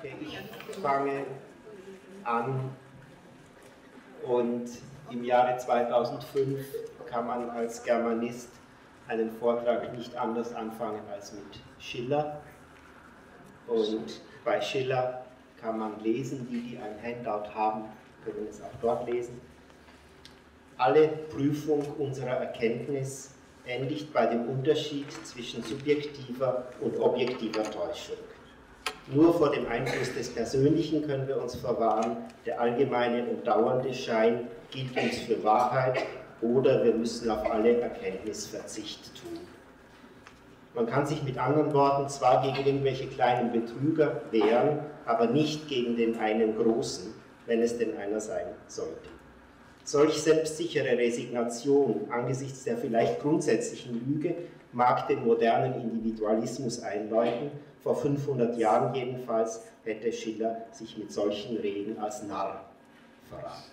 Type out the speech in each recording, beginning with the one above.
Okay, ich fange an und im Jahre 2005 kann man als Germanist einen Vortrag nicht anders anfangen als mit Schiller. Und bei Schiller kann man lesen, die ein Handout haben, können es auch dort lesen. Alle Prüfung unserer Erkenntnis endigt bei dem Unterschied zwischen subjektiver und objektiver Täuschung. Nur vor dem Einfluss des Persönlichen können wir uns verwahren, der allgemeine und dauernde Schein gilt uns für Wahrheit oder wir müssen auf alle Erkenntnis Verzicht tun. Man kann sich mit anderen Worten zwar gegen irgendwelche kleinen Betrüger wehren, aber nicht gegen den einen Großen, wenn es denn einer sein sollte. Solch selbstsichere Resignation angesichts der vielleicht grundsätzlichen Lüge mag den modernen Individualismus einläuten. Vor 500 Jahren jedenfalls hätte Schiller sich mit solchen Reden als Narr verraten.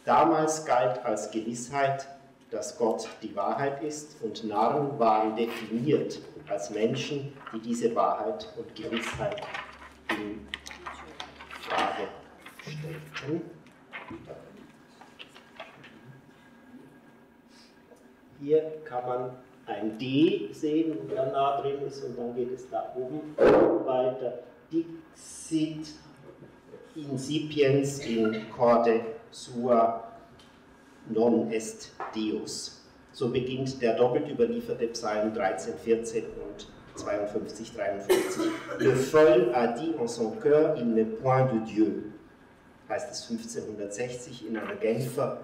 Damals galt als Gewissheit, dass Gott die Wahrheit ist, und Narren waren definiert als Menschen, die diese Wahrheit und Gewissheit in Frage stellten. Hier kann man ein D sehen, wo der nah drin ist, und dann geht es da oben weiter. Dixit incipiens in corde sua non est Deus. So beginnt der doppelt überlieferte Psalm 13, 14 und 52, 53. Le folle a dit en son cœur, il n'est point de Dieu. Heißt es 1560 in einer Genfer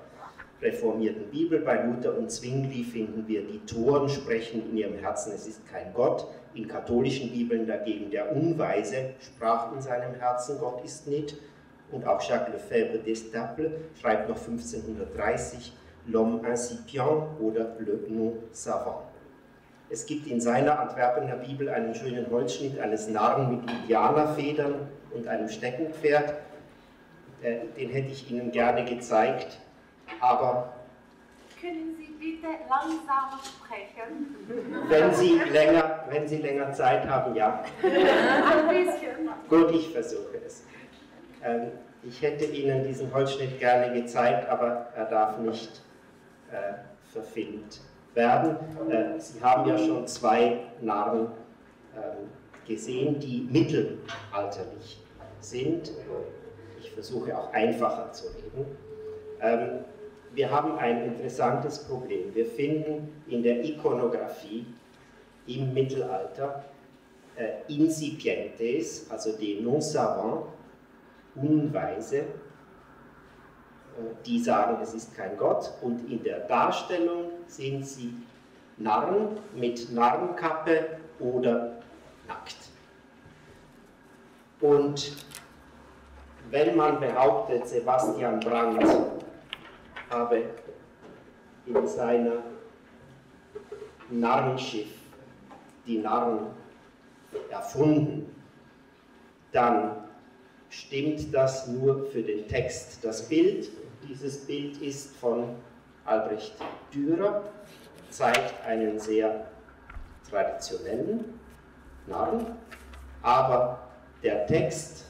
reformierten Bibel. Bei Luther und Zwingli finden wir, die Toren sprechen in ihrem Herzen, es ist kein Gott. In katholischen Bibeln dagegen, der Unweise sprach in seinem Herzen, Gott ist nicht. Und auch Jacques Lefebvre d'Estaples schreibt noch 1530 L'homme incipient oder Le non savant. Es gibt in seiner Antwerpener Bibel einen schönen Holzschnitt eines Narren mit Indianerfedern und einem Steckenpferd. Den hätte ich Ihnen gerne gezeigt. Aber können Sie bitte langsam sprechen? Wenn Sie länger Zeit haben, ja. Ein bisschen. Gut, ich versuche es. Ich hätte Ihnen diesen Holzschnitt gerne gezeigt, aber er darf nicht verfilmt werden. Sie haben ja schon zwei Narren gesehen, die mittelalterlich sind. Ich versuche auch einfacher zu reden. Wir haben ein interessantes Problem. Wir finden in der Ikonographie im Mittelalter incipientes, also die non savants, Unweise, die sagen, es ist kein Gott, und in der Darstellung sind sie Narren mit Narrenkappe oder nackt. Und wenn man behauptet, Sebastian Brant habe in seiner Narrenschiff die Narren erfunden, dann stimmt das nur für den Text. Das Bild, dieses Bild ist von Albrecht Dürer, zeigt einen sehr traditionellen Narren, aber der Text,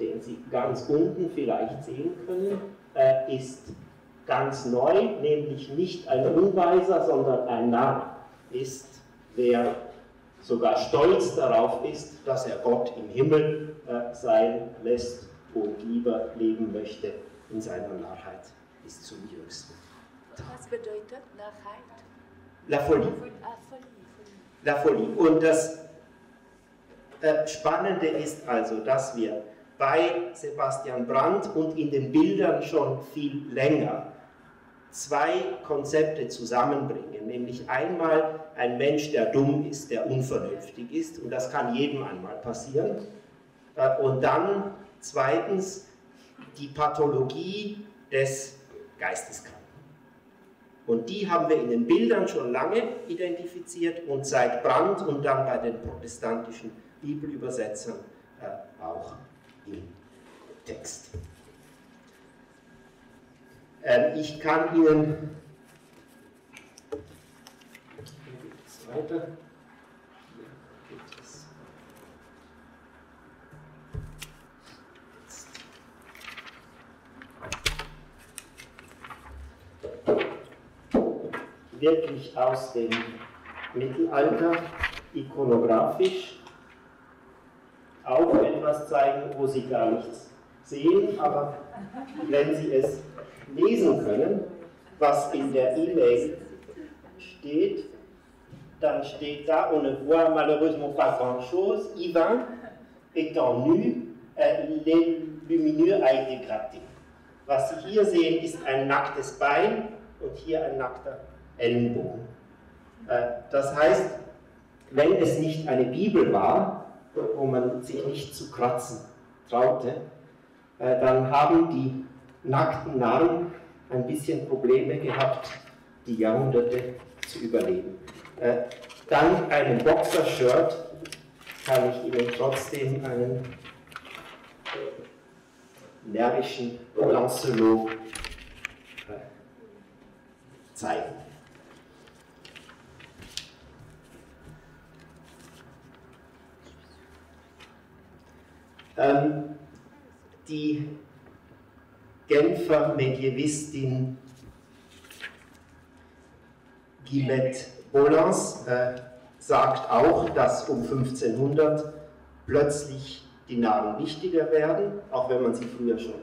den Sie ganz unten vielleicht sehen können, ist ganz neu, nämlich nicht ein Unweiser, sondern ein Narr ist, wer sogar stolz darauf ist, dass er Gott im Himmel sein lässt und lieber leben möchte in seiner Narrheit bis zum jüngsten Tag. Was bedeutet Narrheit? La folie. La folie. Und das Spannende ist also, dass wir bei Sebastian Brant und in den Bildern schon viel länger zwei Konzepte zusammenbringen, nämlich einmal ein Mensch, der dumm ist, der unvernünftig ist, und das kann jedem einmal passieren, und dann zweitens die Pathologie des Geisteskranken. Und die haben wir in den Bildern schon lange identifiziert und seit Brant und dann bei den protestantischen Bibelübersetzern auch im Text. Ich kann Ihnen weiter. Hier gibt es wirklich aus dem Mittelalter, ikonografisch, auch etwas zeigen, wo Sie gar nichts sehen, aber wenn Sie es lesen können, was in der E-Mail steht, dann steht da, on ne voit malheureusement pas grand-chose, Ivan étant nu, les lumineux a été gratté. Was Sie hier sehen, ist ein nacktes Bein und hier ein nackter Ellenbogen. Das heißt, wenn es nicht eine Bibel war, wo man sich nicht zu kratzen traute, dann haben die nackten Narren ein bisschen Probleme gehabt, die Jahrhunderte zu überleben. Dank einem Boxershirt kann ich Ihnen trotzdem einen närrischen Lancelot zeigen. Die Genfer Medievistin Guillemette Bolans sagt auch, dass um 1500 plötzlich die Narren wichtiger werden, auch wenn man sie früher schon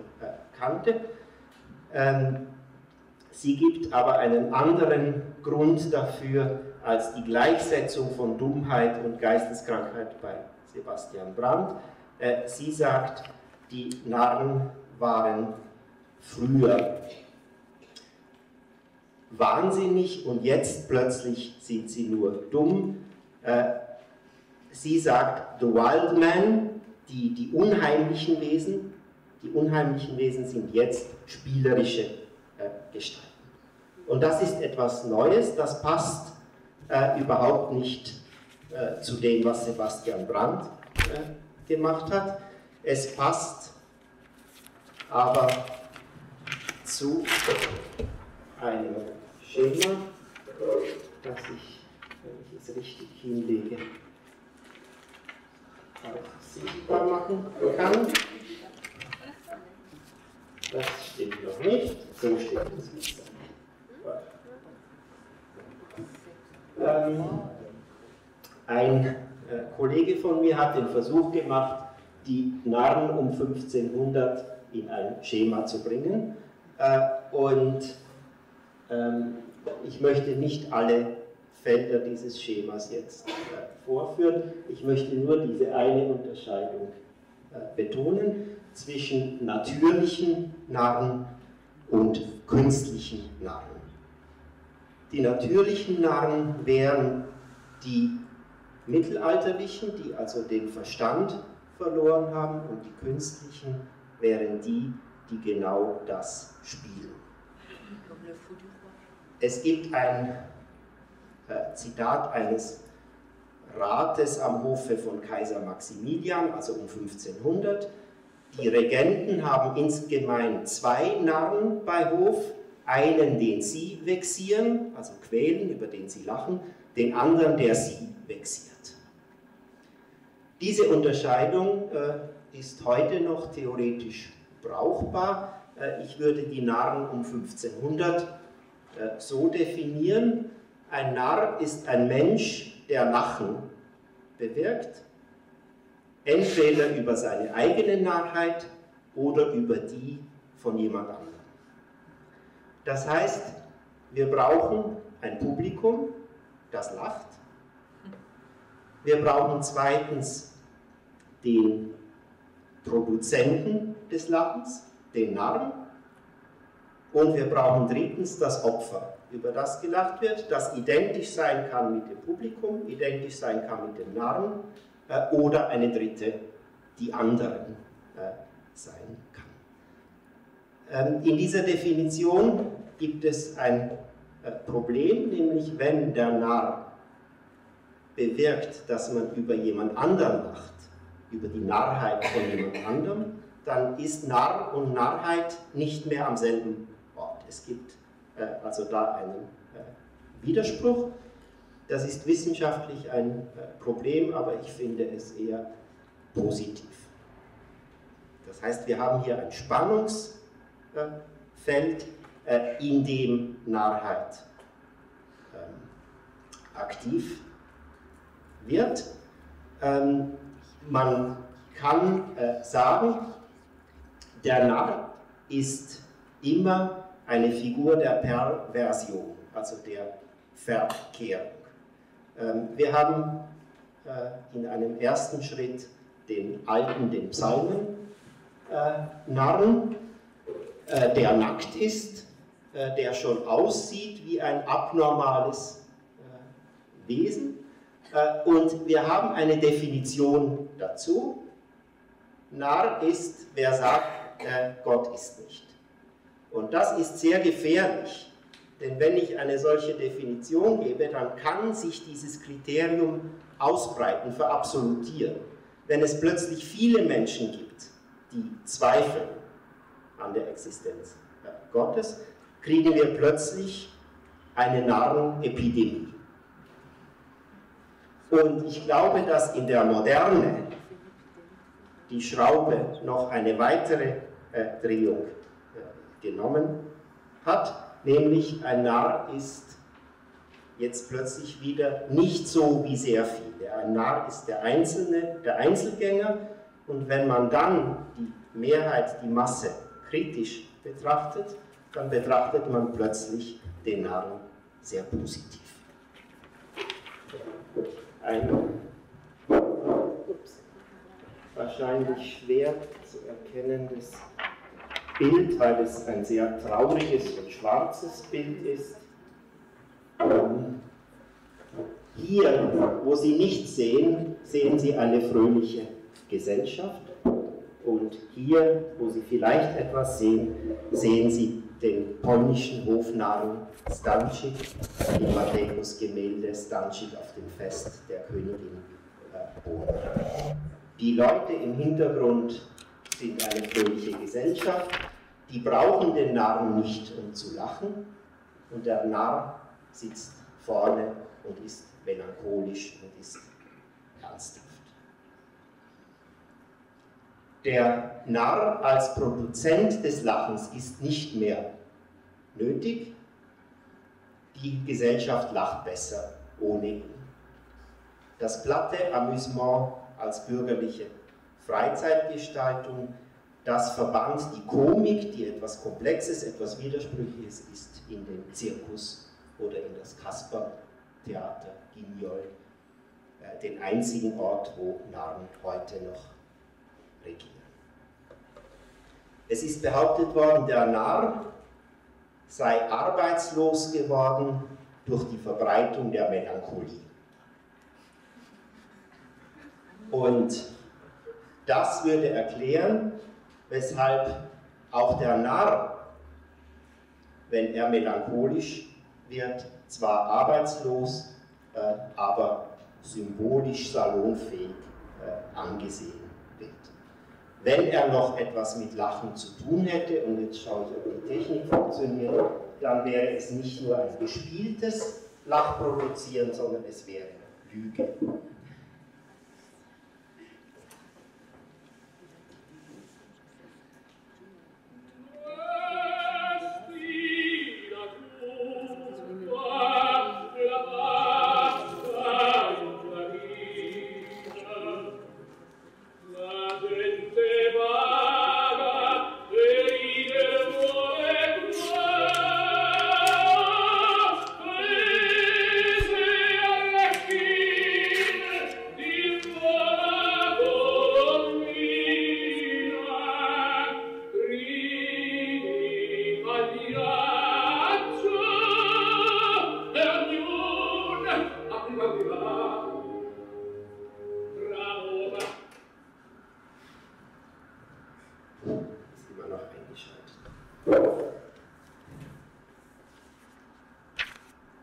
kannte. Sie gibt aber einen anderen Grund dafür als die Gleichsetzung von Dummheit und Geisteskrankheit bei Sebastian Brant. Sie sagt, die Narren waren früher wahnsinnig und jetzt plötzlich sind sie nur dumm. Sie sagt, the wild man, die unheimlichen Wesen sind jetzt spielerische Gestalten. Und das ist etwas Neues, das passt überhaupt nicht zu dem, was Sebastian Brant gemacht hat. Es passt aber zu einem Schema, das ich, wenn ich es richtig hinlege, auch sichtbar machen kann. Das stimmt noch nicht, so steht es nicht. Ein Kollege von mir hat den Versuch gemacht, die Narren um 1500 in ein Schema zu bringen. Ich möchte nicht alle Felder dieses Schemas jetzt vorführen. Ich möchte nur diese eine Unterscheidung betonen zwischen natürlichen Narren und künstlichen Narren. Die natürlichen Narren wären die mittelalterlichen, die also den Verstand verloren haben, und die künstlichen wären die, die genau das spielen. Es gibt ein Zitat eines Rates am Hofe von Kaiser Maximilian, also um 1500. Die Regenten haben insgemein zwei Narren bei Hof, einen, den sie vexieren, also quälen, über den sie lachen, den anderen, der sie vexiert. Diese Unterscheidung ist heute noch theoretisch brauchbar. Ich würde die Narren um 1500 so definieren: Ein Narr ist ein Mensch, der Lachen bewirkt, entweder über seine eigene Narrheit oder über die von jemand anderem. Das heißt, wir brauchen ein Publikum, das lacht. Wir brauchen zweitens den Produzenten des Lachens, den Narren. Und wir brauchen drittens das Opfer, über das gelacht wird, das identisch sein kann mit dem Publikum, identisch sein kann mit dem Narren oder eine dritte, die anderen sein kann. In dieser Definition gibt es ein Problem, nämlich wenn der Narr bewirkt, dass man über jemand anderen lacht, über die Narrheit von jemand anderem, dann ist Narr und Narrheit nicht mehr am selben Ort. Es gibt also da einen Widerspruch. Das ist wissenschaftlich ein Problem, aber ich finde es eher positiv. Das heißt, wir haben hier ein Spannungsfeld, in dem Narrheit aktiv wird. Man kann sagen, der Narr ist immer eine Figur der Perversion, also der Verkehrung. Wir haben in einem ersten Schritt den Psalmen-Narren, der nackt ist, der schon aussieht wie ein abnormales Wesen. Und wir haben eine Definition dazu. Narr ist, wer sagt, Gott ist nicht. Und das ist sehr gefährlich, denn wenn ich eine solche Definition gebe, dann kann sich dieses Kriterium ausbreiten, verabsolutieren. Wenn es plötzlich viele Menschen gibt, die zweifeln an der Existenz Gottes, kriegen wir plötzlich eine Narrenepidemie. Und ich glaube, dass in der Moderne die Schraube noch eine weitere Drehung genommen hat, nämlich ein Narr ist jetzt plötzlich wieder nicht so wie sehr viele. Ein Narr ist der Einzelne, der Einzelgänger, und wenn man dann die Mehrheit, die Masse kritisch betrachtet, dann betrachtet man plötzlich den Narren sehr positiv. Ein wahrscheinlich schwer zu erkennendes Bild, weil es ein sehr trauriges und schwarzes Bild ist. Hier, wo Sie nichts sehen, sehen Sie eine fröhliche Gesellschaft. Und hier, wo Sie vielleicht etwas sehen, sehen Sie den polnischen Hofnarren Stanczyk im Matthäus-Gemälde Stanczyk auf dem Fest der Königin Bona. Die Leute im Hintergrund sind eine fröhliche Gesellschaft, die brauchen den Narren nicht, um zu lachen, und der Narr sitzt vorne und ist melancholisch und ist ernsthaft. Der Narr als Produzent des Lachens ist nicht mehr nötig. Die Gesellschaft lacht besser ohne ihn. Das platte Amüsement als bürgerliche Freizeitgestaltung, das verband die Komik, die etwas Komplexes, etwas Widersprüchliches ist, in den Zirkus oder in das Kaspertheater Guignol, den einzigen Ort, wo Narren heute noch regieren. Es ist behauptet worden, der Narr sei arbeitslos geworden durch die Verbreitung der Melancholie. Und das würde erklären, weshalb auch der Narr, wenn er melancholisch wird, zwar arbeitslos, aber symbolisch salonfähig angesehen wird. Wenn er noch etwas mit Lachen zu tun hätte, und jetzt schaue ich, ob die Technik funktioniert, dann wäre es nicht nur ein gespieltes Lachproduzieren, sondern es wäre Lüge.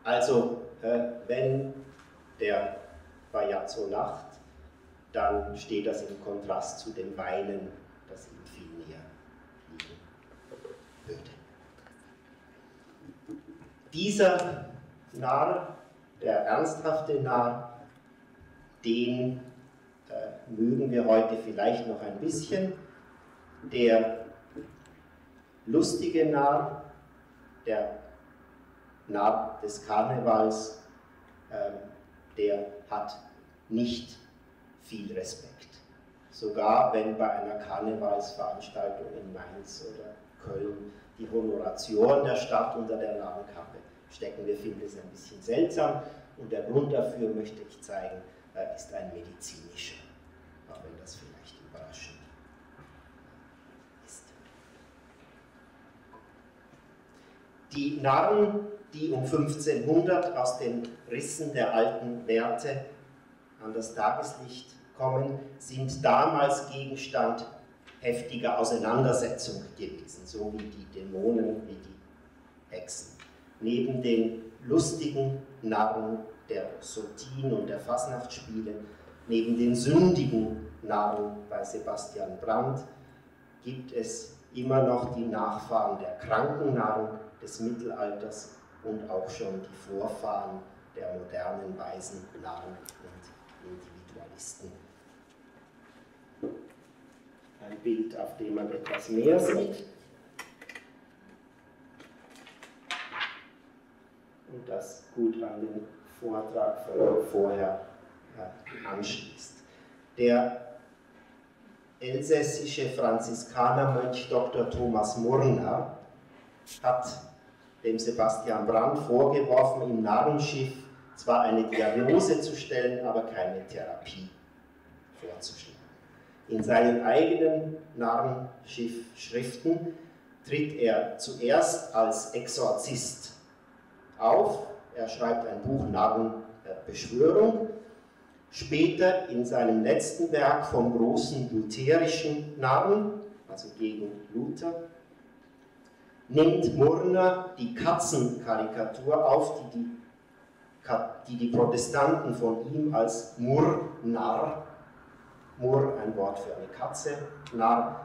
Also, wenn der Bajazzo lacht, dann steht das im Kontrast zu dem Weinen, das ihm viel näher liegen würde. Dieser Narr, der ernsthafte Narr, den mögen wir heute vielleicht noch ein bisschen. Der lustige Narr, der Narr des Karnevals, der hat nicht viel Respekt. Sogar wenn bei einer Karnevalsveranstaltung in Mainz oder Köln die Honoratioren der Stadt unter der Narrenkappe stecken. Wir finden es ein bisschen seltsam und der Grund dafür, möchte ich zeigen, ist ein medizinischer, auch wenn das vielleicht überraschend ist. Die Narren, die um 1500 aus den Rissen der alten Werte an das Tageslicht kommen, sind damals Gegenstand heftiger Auseinandersetzung gewesen, so wie die Dämonen, wie die Hexen. Neben den lustigen Narren der Sotin und der Fasnachtsspiele, neben den sündigen Narren bei Sebastian Brant, gibt es immer noch die Nachfahren der kranken Narren des Mittelalters und auch schon die Vorfahren der modernen weisen Narren und Individualisten. Ein Bild, auf dem man etwas mehr sieht. Und das gut an den Vortrag von vorher anschließt. Der elsässische Franziskanermönch Dr. Thomas Murner hat dem Sebastian Brant vorgeworfen, im Narrenschiff zwar eine Diagnose zu stellen, aber keine Therapie vorzuschlagen. In seinen eigenen Narrenschiff-Schriften tritt er zuerst als Exorzist auf. Er schreibt ein Buch Narrenbeschwörung. Später in seinem letzten Werk vom großen lutherischen Narren, also gegen Luther, nimmt Murner die Katzenkarikatur auf, die Protestanten von ihm als Murr-Narr, Murr ein Wort für eine Katze, Narr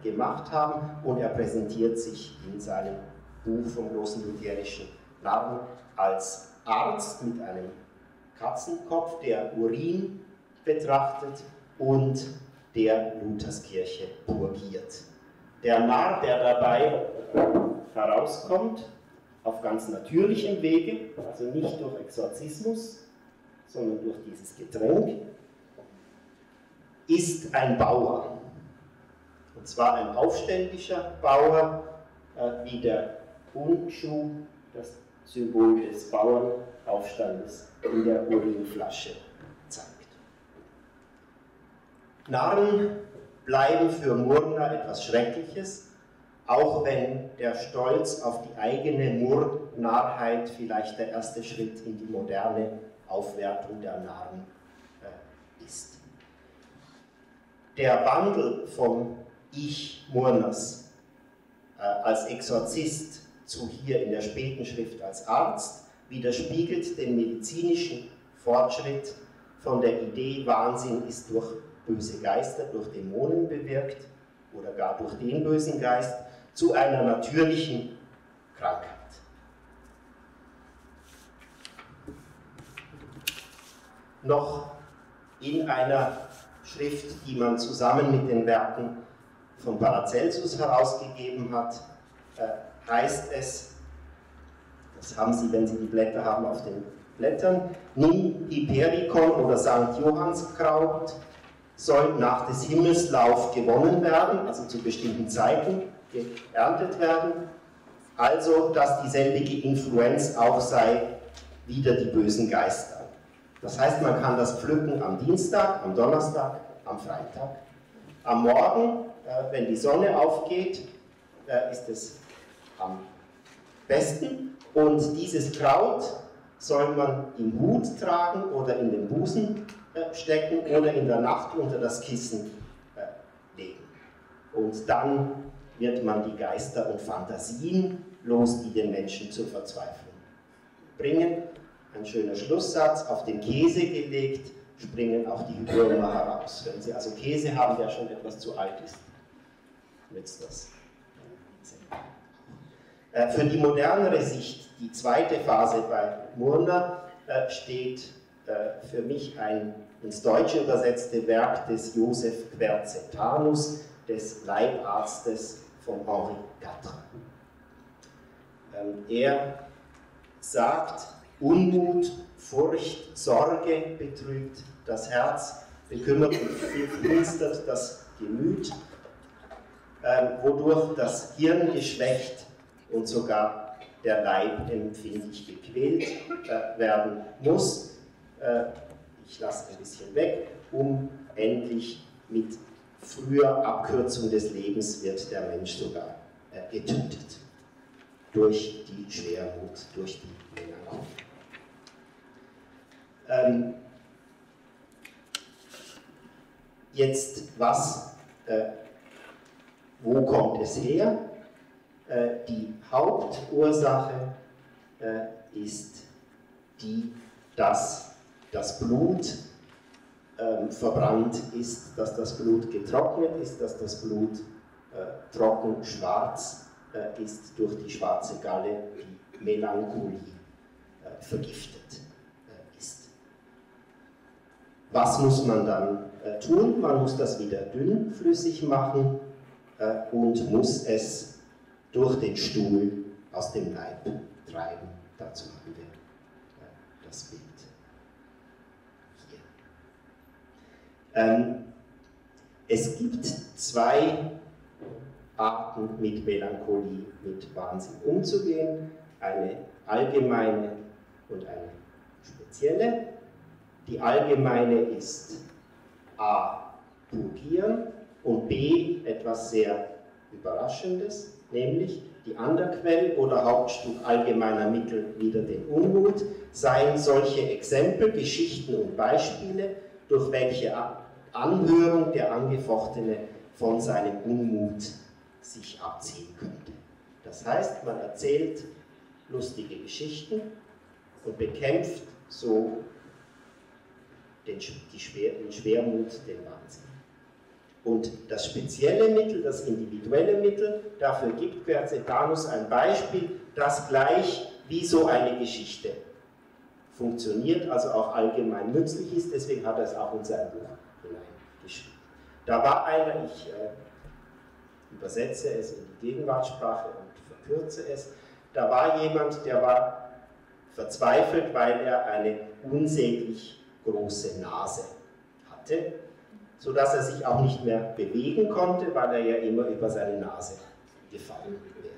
gemacht haben, und er präsentiert sich in seinem Buch vom großen lutherischen Narren als Arzt mit einem Katzenkopf, der Urin betrachtet und der Lutherskirche purgiert. Der Narr, der dabei herauskommt, auf ganz natürlichem Wege, also nicht durch Exorzismus, sondern durch dieses Getränk, ist ein Bauer. Und zwar ein aufständischer Bauer, wie der Bundschuh, das Symbol des Bauernaufstandes, in der Urinflasche zeigt. Narren bleiben für Murner etwas Schreckliches, auch wenn der Stolz auf die eigene Murr-Narrheit vielleicht der erste Schritt in die moderne Aufwertung der Narren ist. Der Wandel vom Ich Murners als Exorzist zu hier in der späten Schrift als Arzt widerspiegelt den medizinischen Fortschritt von der Idee, Wahnsinn ist durch böse Geister, durch Dämonen bewirkt oder gar durch den bösen Geist, zu einer natürlichen Krankheit. Noch in einer Schrift, die man zusammen mit den Werken von Paracelsus herausgegeben hat, heißt es, das haben Sie, wenn Sie die Blätter haben, auf den Blättern, nimm Hyperikon oder St. Johannskraut, soll nach des Himmels Lauf gewonnen werden, also zu bestimmten Zeiten geerntet werden, also dass dieselbige Influenz auch sei, wieder die bösen Geister. Das heißt, man kann das pflücken am Dienstag, am Donnerstag, am Freitag. Am Morgen, wenn die Sonne aufgeht, ist es am besten, und dieses Kraut soll man im Hut tragen oder in den Busen stecken oder in der Nacht unter das Kissen legen. Und dann wird man die Geister und Fantasien los, die den Menschen zur Verzweiflung bringen. Ein schöner Schlusssatz: Auf den Käse gelegt, springen auch die Würmer heraus. Wenn Sie also Käse haben, der schon etwas zu alt ist, nützt das. Für die modernere Sicht, die zweite Phase bei Murner, steht für mich ein ins Deutsche übersetzte Werk des Joseph Quercetanus, des Leibarztes von Henri IV. Er sagt, Unmut, Furcht, Sorge betrübt das Herz, bekümmert und verfinstert das Gemüt, wodurch das Hirn geschwächt und sogar der Leib empfindlich gequält werden muss. Ich lasse ein bisschen weg, um endlich mit früher Abkürzung des Lebens wird der Mensch sogar getötet. Durch die Schwermut, durch die Melancholie. Jetzt, wo kommt es her? Die Hauptursache ist die, dass das Blut verbrannt ist, dass das Blut getrocknet ist, dass das Blut trocken schwarz ist durch die schwarze Galle, die Melancholie vergiftet ist. Was muss man dann tun? Man muss das wieder dünnflüssig machen und muss es durch den Stuhl aus dem Leib treiben. Dazu haben wir das Bild hier. Es gibt zwei Arten, mit Melancholie, mit Wahnsinn umzugehen. Eine allgemeine und eine spezielle. Die allgemeine ist A. purgieren und B. etwas sehr Überraschendes, nämlich die Anderquell oder Hauptstück allgemeiner Mittel wider den Unmut, seien solche Exempel, Geschichten und Beispiele, durch welche Anhörung der Angefochtene von seinem Unmut sich abziehen könnte. Das heißt, man erzählt lustige Geschichten und bekämpft so den Schwermut, den Wahnsinn. Und das spezielle Mittel, das individuelle Mittel, dafür gibt Quercetanus ein Beispiel, das gleich wie so eine Geschichte funktioniert, also auch allgemein nützlich ist, deswegen hat er es auch in sein Buch hineingeschrieben. Da war einer, ich übersetze es in die Gegenwartssprache und verkürze es, da war jemand, der war verzweifelt, weil er eine unsäglich große Nase hatte, sodass er sich auch nicht mehr bewegen konnte, weil er ja immer über seine Nase gefallen wäre.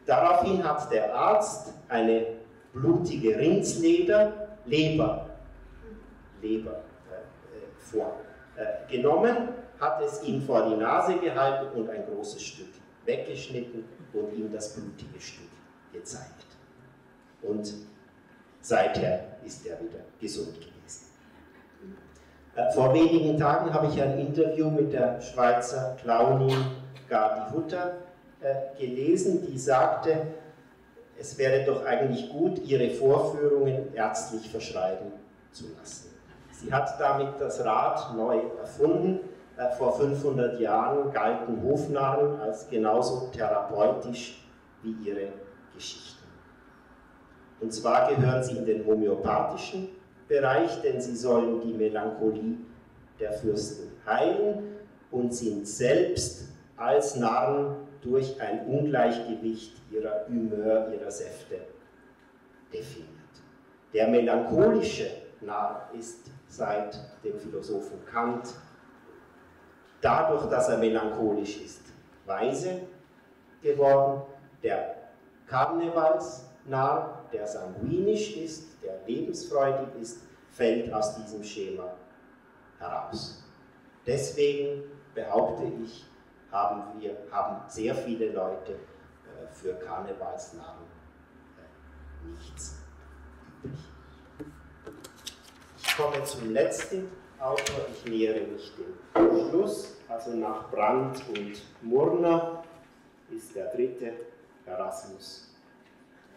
Daraufhin hat der Arzt eine blutige Rindsleber, Leber vorgenommen, hat es ihm vor die Nase gehalten und ein großes Stück weggeschnitten und ihm das blutige Stück gezeigt. Und seither ist er wieder gesund gewesen. Vor wenigen Tagen habe ich ein Interview mit der Schweizer Clownin Gadi Hutter gelesen, die sagte, es wäre doch eigentlich gut, ihre Vorführungen ärztlich verschreiben zu lassen. Sie hat damit das Rad neu erfunden. Vor 500 Jahren galten Hofnarren als genauso therapeutisch wie ihre Geschichten. Und zwar gehören sie in den homöopathischen Bereich, denn sie sollen die Melancholie der Fürsten heilen und sind selbst als Narren durch ein Ungleichgewicht ihrer Humeur, ihrer Säfte definiert. Der melancholische Narr ist seit dem Philosophen Kant dadurch, dass er melancholisch ist, weise geworden. Der Karnevalsnarr, der sanguinisch ist, der lebensfreudig ist, fällt aus diesem Schema heraus. Deswegen behaupte ich, haben sehr viele Leute für Karnevalsnarren nichts übrig. Ich komme zum letzten Autor, ich nähere mich dem Schluss, also nach Brandt und Murner ist der dritte Erasmus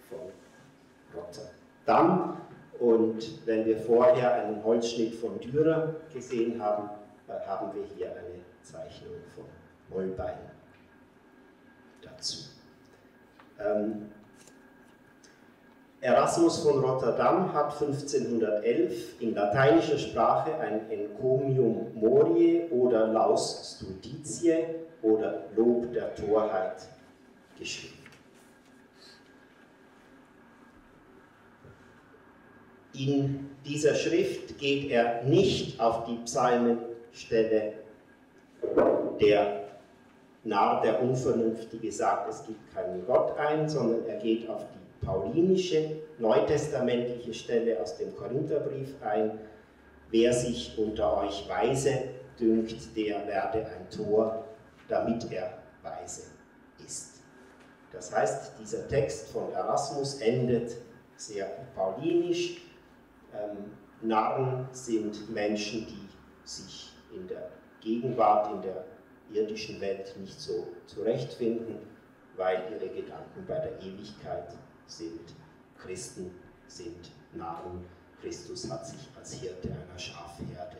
von Rotterdam. Und wenn wir vorher einen Holzschnitt von Dürer gesehen haben, haben wir hier eine Zeichnung von Holbein dazu. Erasmus von Rotterdam hat 1511 in lateinischer Sprache ein Encomium Moriae oder Laus Stultitiae oder Lob der Torheit geschrieben. In dieser Schrift geht er nicht auf die Psalmenstelle der Narr, der Unvernünftige sagt, es gibt keinen Gott ein, sondern er geht auf die paulinische, neutestamentliche Stelle aus dem Korintherbrief ein. Wer sich unter euch weise dünkt, der werde ein Tor, damit er weise ist. Das heißt, dieser Text von Erasmus endet sehr paulinisch. Narren sind Menschen, die sich in der Gegenwart, in der irdischen Welt nicht so zurechtfinden, weil ihre Gedanken bei der Ewigkeit sind. Christen sind Narren. Christus hat sich als Hirte einer Schafherde,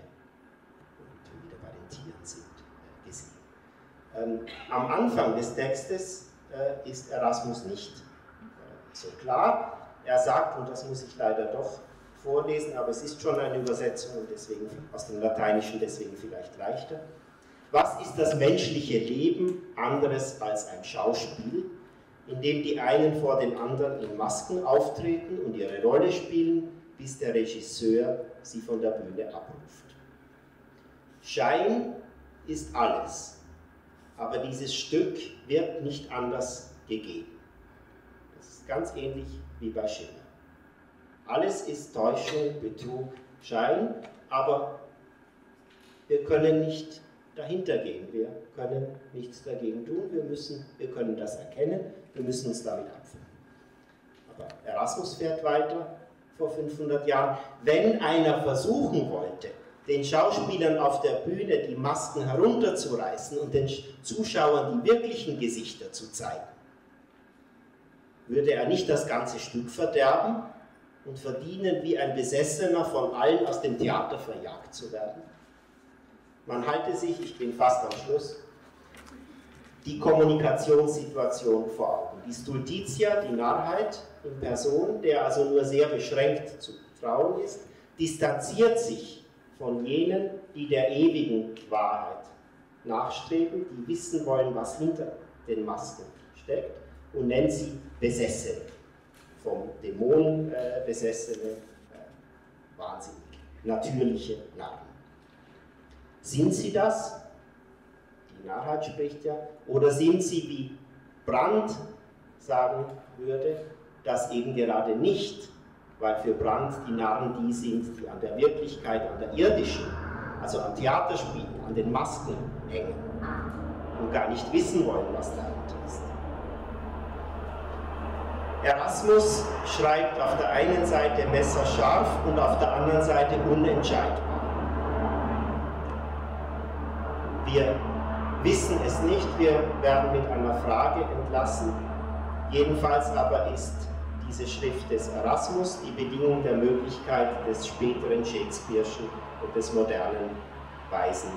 und wir wieder bei den Tieren sind, gesehen. Am Anfang des Textes ist Erasmus nicht so klar. Er sagt, und das muss ich leider doch vorlesen, aber es ist schon eine Übersetzung und deswegen aus dem Lateinischen, deswegen vielleicht leichter. Was ist das menschliche Leben anderes als ein Schauspiel, in dem die einen vor den anderen in Masken auftreten und ihre Rolle spielen, bis der Regisseur sie von der Bühne abruft? Schein ist alles, aber dieses Stück wird nicht anders gegeben. Das ist ganz ähnlich wie bei Schiller. Alles ist Täuschung, Betrug, Schein, aber wir können nicht dahinter gehen, wir können nichts dagegen tun, wir können das erkennen, wir müssen uns damit abfinden. Aber Erasmus fährt weiter vor 500 Jahren. Wenn einer versuchen wollte, den Schauspielern auf der Bühne die Masken herunterzureißen und den Zuschauern die wirklichen Gesichter zu zeigen, würde er nicht das ganze Stück verderben und verdienen, wie ein Besessener von allen aus dem Theater verjagt zu werden? Man halte sich, ich bin fast am Schluss, die Kommunikationssituation vor Augen. Die Stultitia, die Narrheit in Person, der also nur sehr beschränkt zu trauen ist, distanziert sich von jenen, die der ewigen Wahrheit nachstreben, die wissen wollen, was hinter den Masken steckt, und nennt sie Besessene, vom Dämon besessene, wahnsinnig, natürliche Narren. Sind sie das? Die Narrheit spricht ja. Oder sind sie, wie Brandt sagen würde, das eben gerade nicht, weil für Brandt die Narren die sind, die an der Wirklichkeit, an der irdischen, also am Theaterspiel, an den Masken hängen und gar nicht wissen wollen, was dahinter ist. Erasmus schreibt auf der einen Seite messerscharf und auf der anderen Seite unentscheidbar. Wir wissen es nicht, wir werden mit einer Frage entlassen. Jedenfalls aber ist diese Schrift des Erasmus die Bedingung der Möglichkeit des späteren Shakespeare'schen und des modernen weisen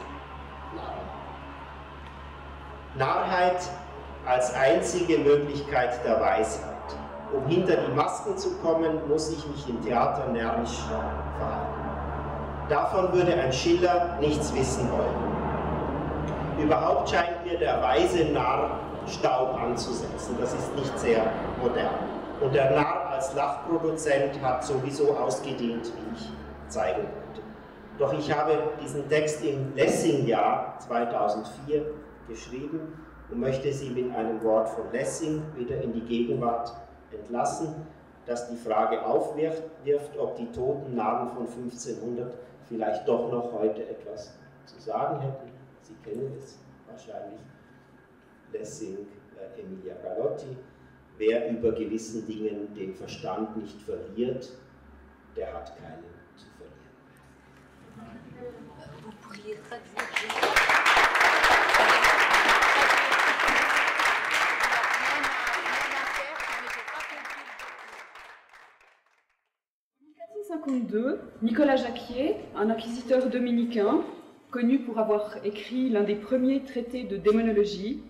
Narren. Narrheit als einzige Möglichkeit der Weisheit. Um hinter die Masken zu kommen, muss ich mich im Theater närrisch verhalten. Davon würde ein Schiller nichts wissen wollen. Überhaupt scheint mir der weise Narr Staub anzusetzen. Das ist nicht sehr modern. Und der Narr als Lachproduzent hat sowieso ausgedient, wie ich zeigen wollte. Doch ich habe diesen Text im Lessing-Jahr 2004 geschrieben und möchte Sie mit einem Wort von Lessing wieder in die Gegenwart entlassen, das die Frage aufwirft, ob die toten Narren von 1500 vielleicht doch noch heute etwas zu sagen hätten. Sie kennen es wahrscheinlich, Lessing, Emilia Galotti. Wer über gewissen Dingen den Verstand nicht verliert, der hat keinen zu verlieren. En 1452, Nicolas Jacquier, un inquisiteur dominicain, connu pour avoir écrit l'un des premiers traités de démonologie,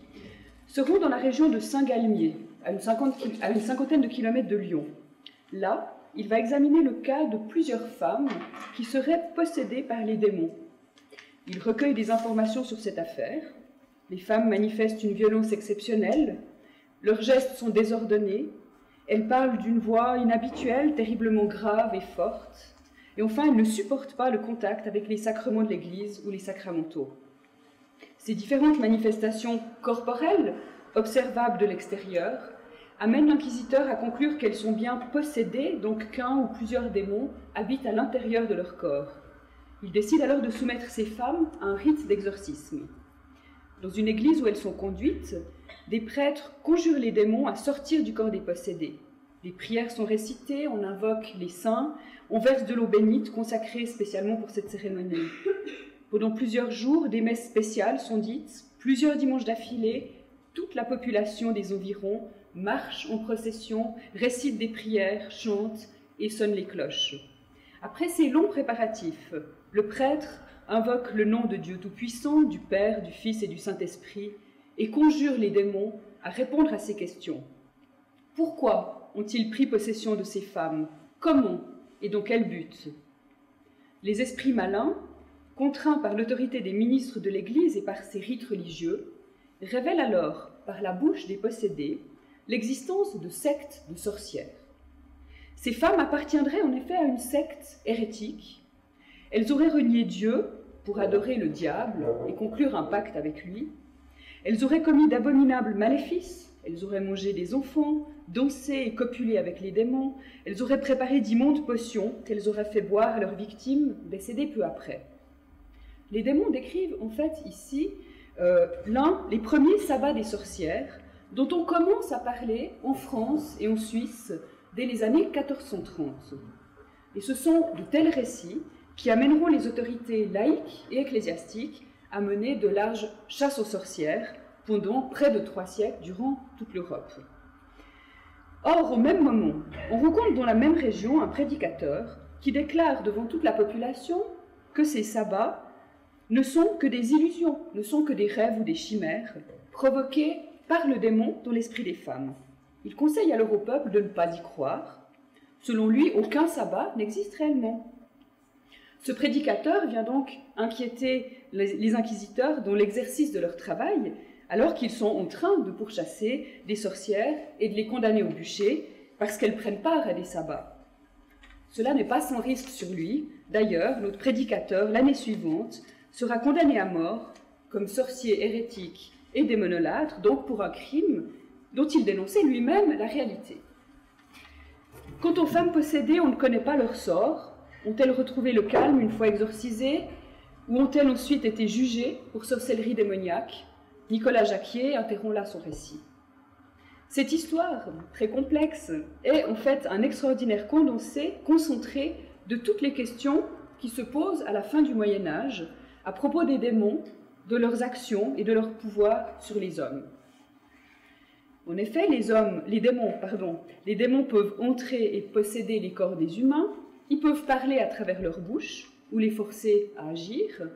se rend dans la région de Saint-Galmier, à une cinquantaine de kilomètres de Lyon. Là, il va examiner le cas de plusieurs femmes qui seraient possédées par les démons. Il recueille des informations sur cette affaire. Les femmes manifestent une violence exceptionnelle, leurs gestes sont désordonnés, Elle parle d'une voix inhabituelle, terriblement grave et forte. Et enfin, elle ne supporte pas le contact avec les sacrements de l'Église ou les sacramentaux. Ces différentes manifestations corporelles, observables de l'extérieur, amènent l'inquisiteur à conclure qu'elles sont bien possédées, donc qu'un ou plusieurs démons habitent à l'intérieur de leur corps. Il décide alors de soumettre ces femmes à un rite d'exorcisme. Dans une église où elles sont conduites, des prêtres conjurent les démons à sortir du corps des possédés. Les prières sont récitées, on invoque les saints, on verse de l'eau bénite consacrée spécialement pour cette cérémonie. Pendant plusieurs jours, des messes spéciales sont dites, plusieurs dimanches d'affilée, toute la population des environs marche en procession, récite des prières, chante et sonne les cloches. Après ces longs préparatifs, le prêtre invoque le nom de Dieu Tout-Puissant, du Père, du Fils et du Saint-Esprit, et conjure les démons à répondre à ces questions. Pourquoi ont-ils pris possession de ces femmes? Comment et dans quel but? Les esprits malins, contraints par l'autorité des ministres de l'Église et par ses rites religieux, révèlent alors, par la bouche des possédés, l'existence de sectes de sorcières. Ces femmes appartiendraient en effet à une secte hérétique. Elles auraient renié Dieu pour adorer le diable et conclure un pacte avec lui. Elles auraient commis d'abominables maléfices, elles auraient mangé des enfants, dansé et copulé avec les démons, elles auraient préparé d'immondes potions qu'elles auraient fait boire à leurs victimes, décédées peu après. Les démons décrivent en fait ici les premiers sabbats des sorcières, dont on commence à parler en France et en Suisse dès les années 1430. Et ce sont de tels récits qui amèneront les autorités laïques et ecclésiastiques à mener de larges chasses aux sorcières pendant près de 3 siècles durant toute l'Europe. Or, au même moment, on rencontre dans la même région un prédicateur qui déclare devant toute la population que ces sabbats ne sont que des illusions, ne sont que des rêves ou des chimères provoqués par le démon dans l'esprit des femmes. Il conseille alors au peuple de ne pas y croire. Selon lui, aucun sabbat n'existe réellement. Ce prédicateur vient donc inquiéter les inquisiteurs dans l'exercice de leur travail, alors qu'ils sont en train de pourchasser des sorcières et de les condamner au bûcher parce qu'elles prennent part à des sabbats. Cela n'est pas sans risque sur lui. D'ailleurs, notre prédicateur, l'année suivante, sera condamné à mort comme sorcier hérétique et démonolâtre, donc pour un crime dont il dénonçait lui-même la réalité. Quant aux femmes possédées, on ne connaît pas leur sort. Ont-elles retrouvé le calme une fois exorcisées, ou ont-elles ensuite été jugées pour sorcellerie démoniaque? Nicolas Jacquier interrompt là son récit. Cette histoire, très complexe, est en fait un extraordinaire condensé, concentré de toutes les questions qui se posent à la fin du Moyen-Âge à propos des démons, de leurs actions et de leur pouvoir sur les hommes. En effet, les démons peuvent entrer et posséder les corps des humains, ils peuvent parler à travers leur bouche ou les forcer à agir,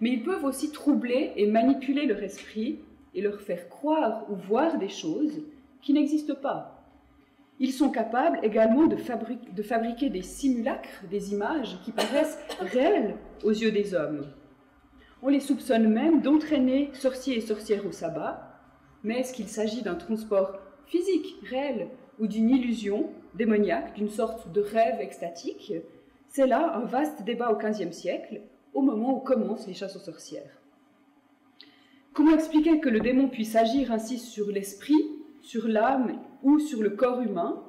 mais ils peuvent aussi troubler et manipuler leur esprit et leur faire croire ou voir des choses qui n'existent pas. Ils sont capables également de fabriquer des simulacres, des images qui paraissent réelles aux yeux des hommes. On les soupçonne même d'entraîner sorciers et sorcières au sabbat, mais est-ce qu'il s'agit d'un transport physique, réel, ou d'une illusion démoniaque, d'une sorte de rêve extatique? C'est là un vaste débat au XVe siècle, au moment où commencent les chasses aux sorcières. Comment expliquer que le démon puisse agir ainsi sur l'esprit, sur l'âme ou sur le corps humain?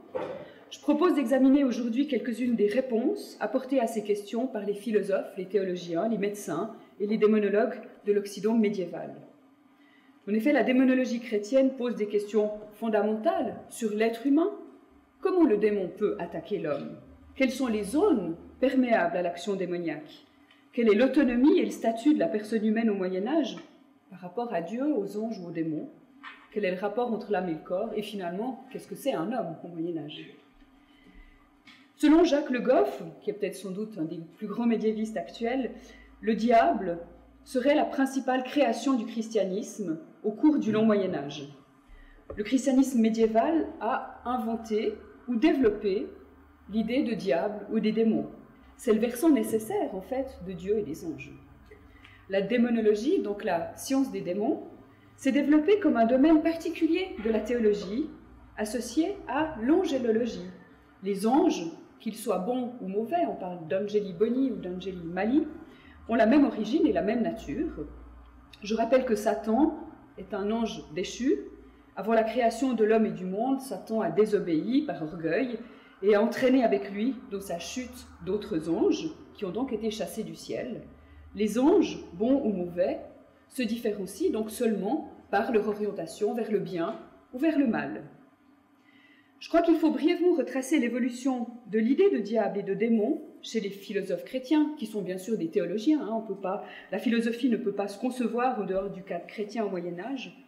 Je propose d'examiner aujourd'hui quelques-unes des réponses apportées à ces questions par les philosophes, les théologiens, les médecins et les démonologues de l'Occident médiéval. En effet, la démonologie chrétienne pose des questions fondamentales sur l'être humain. Comment le démon peut attaquer l'homme? Quelles sont les zones perméables à l'action démoniaque? Quelle est l'autonomie et le statut de la personne humaine au Moyen-Âge par rapport à Dieu, aux anges ou aux démons? Quel est le rapport entre l'âme et le corps? Et finalement, qu'est-ce que c'est un homme au Moyen-Âge? Selon Jacques Le Goff, qui est peut-être sans doute un des plus grands médiévistes actuels, le diable serait la principale création du christianisme au cours du long Moyen-Âge. Le christianisme médiéval a inventé ou développé l'idée de diable ou des démons. C'est le versant nécessaire, en fait, de Dieu et des anges. La démonologie, donc la science des démons, s'est développée comme un domaine particulier de la théologie associée à l'angélologie. Les anges, qu'ils soient bons ou mauvais, on parle d'angeli boni ou d'angeli mali, ont la même origine et la même nature. Je rappelle que Satan est un ange déchu. Avant la création de l'homme et du monde, Satan a désobéi par orgueil et a entraîné avec lui dans sa chute d'autres anges qui ont donc été chassés du ciel. Les anges, bons ou mauvais, se différencient donc seulement par leur orientation vers le bien ou vers le mal. Je crois qu'il faut brièvement retracer l'évolution de l'idée de diable et de démon chez les philosophes chrétiens, qui sont bien sûr des théologiens. La philosophie ne peut pas se concevoir en dehors du cadre chrétien au Moyen-Âge,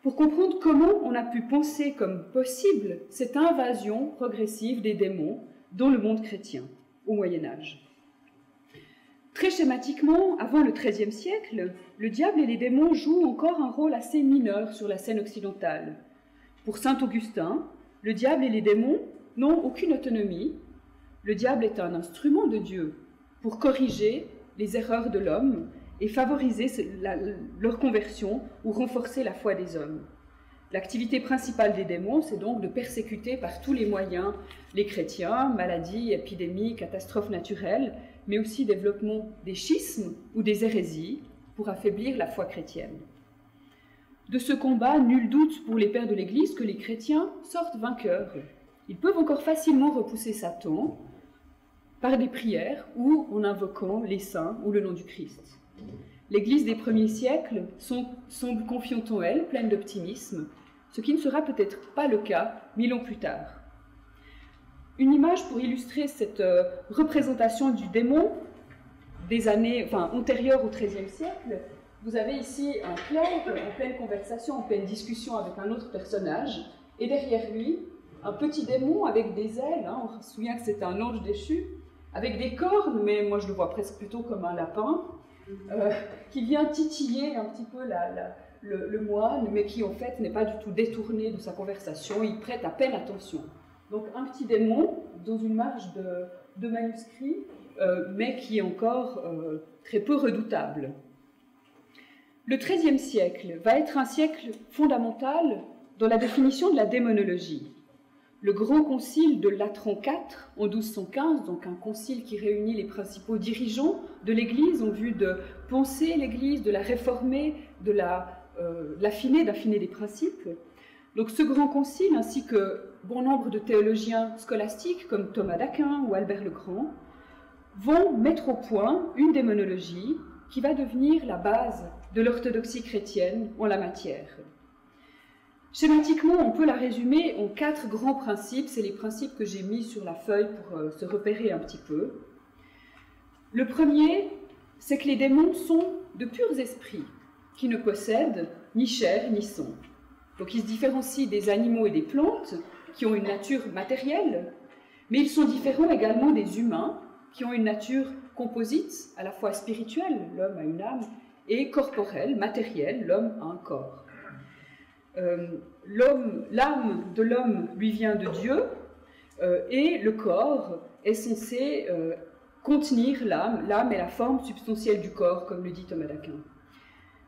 pour comprendre comment on a pu penser comme possible cette invasion progressive des démons dans le monde chrétien au Moyen-Âge. Très schématiquement, avant le XIIIe siècle, le diable et les démons jouent encore un rôle assez mineur sur la scène occidentale. Pour saint Augustin, le diable et les démons n'ont aucune autonomie. Le diable est un instrument de Dieu pour corriger les erreurs de l'homme et favoriser leur conversion ou renforcer la foi des hommes. L'activité principale des démons, c'est donc de persécuter par tous les moyens les chrétiens, maladies, épidémies, catastrophes naturelles, mais aussi développement des schismes ou des hérésies pour affaiblir la foi chrétienne. De ce combat, nul doute pour les pères de l'Église que les chrétiens sortent vainqueurs. Ils peuvent encore facilement repousser Satan par des prières ou en invoquant les saints ou le nom du Christ. L'Église des premiers siècles semble confiante en elle, pleine d'optimisme, ce qui ne sera peut-être pas le cas 1000 ans plus tard. Une image pour illustrer cette représentation du démon des années antérieures au XIIIe siècle. Vous avez ici un clerc en pleine conversation, en pleine discussion avec un autre personnage, et derrière lui, un petit démon avec des ailes, on se souvient que c'est un ange déchu, avec des cornes, mais moi je le vois presque plutôt comme un lapin, qui vient titiller un petit peu le moine, mais qui en fait n'est pas du tout détourné de sa conversation, il prête à peine attention. Donc un petit démon dans une marge de manuscrits, mais qui est encore très peu redoutable. Le XIIIe siècle va être un siècle fondamental dans la définition de la démonologie. Le grand concile de Latran IV en 1215, donc un concile qui réunit les principaux dirigeants de l'Église en vue de penser l'Église, de la réformer, de d'affiner des principes. Donc ce grand concile, ainsi que bon nombre de théologiens scolastiques comme Thomas d'Aquin ou Albert le Grand, vont mettre au point une démonologie qui va devenir la base de l'orthodoxie chrétienne en la matière. Schématiquement, on peut la résumer en 4 grands principes. C'est les principes que j'ai mis sur la feuille pour se repérer un petit peu. Le premier, c'est que les démons sont de purs esprits qui ne possèdent ni chair ni sang. Donc ils se différencient des animaux et des plantes qui ont une nature matérielle, mais ils sont différents également des humains qui ont une nature composite, à la fois spirituelle, l'homme a une âme, et corporelle, matérielle, l'homme a un corps. L'âme de l'homme lui vient de Dieu, et le corps est censé contenir l'âme. L'âme est la forme substantielle du corps, comme le dit Thomas d'Aquin.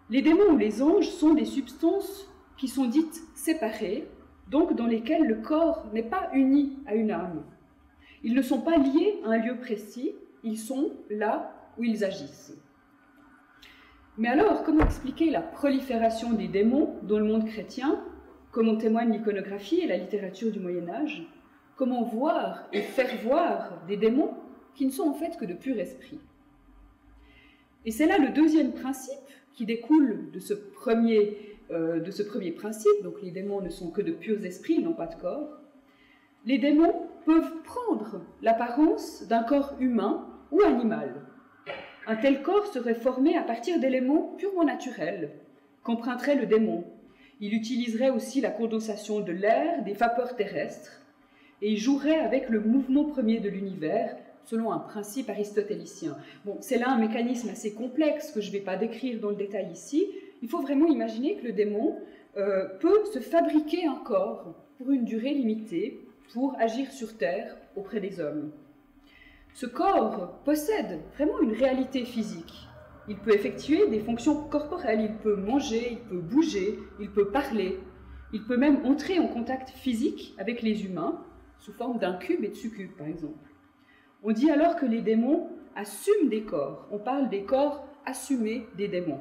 Les démons ou les anges sont des substances qui sont dites séparées, donc dans lesquelles le corps n'est pas uni à une âme. Ils ne sont pas liés à un lieu précis, ils sont là où ils agissent. Mais alors, comment expliquer la prolifération des démons dans le monde chrétien, comme en témoigne l'iconographie et la littérature du Moyen-Âge? Comment voir et faire voir des démons qui ne sont en fait que de purs esprits? Et c'est là le deuxième principe qui découle de ce premier principe. Donc les démons ne sont que de purs esprits, ils n'ont pas de corps. Les démons peuvent prendre l'apparence d'un corps humain ou animal. Un tel corps serait formé à partir d'éléments purement naturels qu'emprunterait le démon. Il utiliserait aussi la condensation de l'air, des vapeurs terrestres, et il jouerait avec le mouvement premier de l'univers, selon un principe aristotélicien. Bon, c'est là un mécanisme assez complexe que je ne vais pas décrire dans le détail ici. Il faut vraiment imaginer que le démon peut se fabriquer un corps pour une durée limitée, pour agir sur Terre auprès des hommes. Ce corps possède vraiment une réalité physique. Il peut effectuer des fonctions corporelles, il peut manger, il peut bouger, il peut parler. Il peut même entrer en contact physique avec les humains, sous forme d'incubes et de succubes, par exemple. On dit alors que les démons assument des corps. On parle des corps assumés des démons.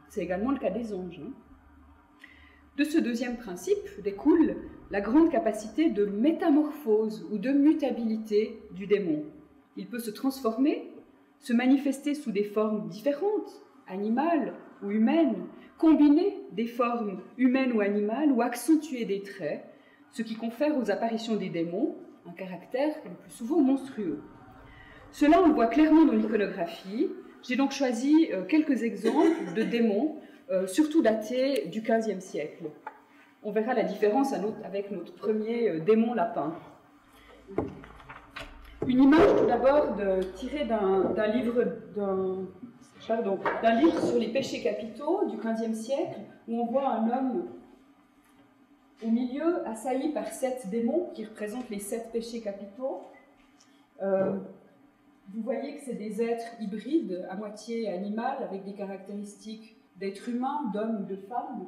C'est également le cas des anges. De ce deuxième principe découle la grande capacité de métamorphose ou de mutabilité du démon. Il peut se transformer, se manifester sous des formes différentes, animales ou humaines, combiner des formes humaines ou animales ou accentuer des traits, ce qui confère aux apparitions des démons un caractère le plus souvent monstrueux. Cela, on le voit clairement dans l'iconographie. J'ai donc choisi quelques exemples de démons, surtout datés du XVe siècle. On verra la différence avec notre premier démon lapin. Une image tout d'abord tirée d'un livre sur les péchés capitaux du XVe siècle, où on voit un homme au milieu assailli par 7 démons qui représentent les 7 péchés capitaux. Vous voyez que c'est des êtres hybrides, à moitié animal, avec des caractéristiques d'êtres humains, d'hommes ou de femmes,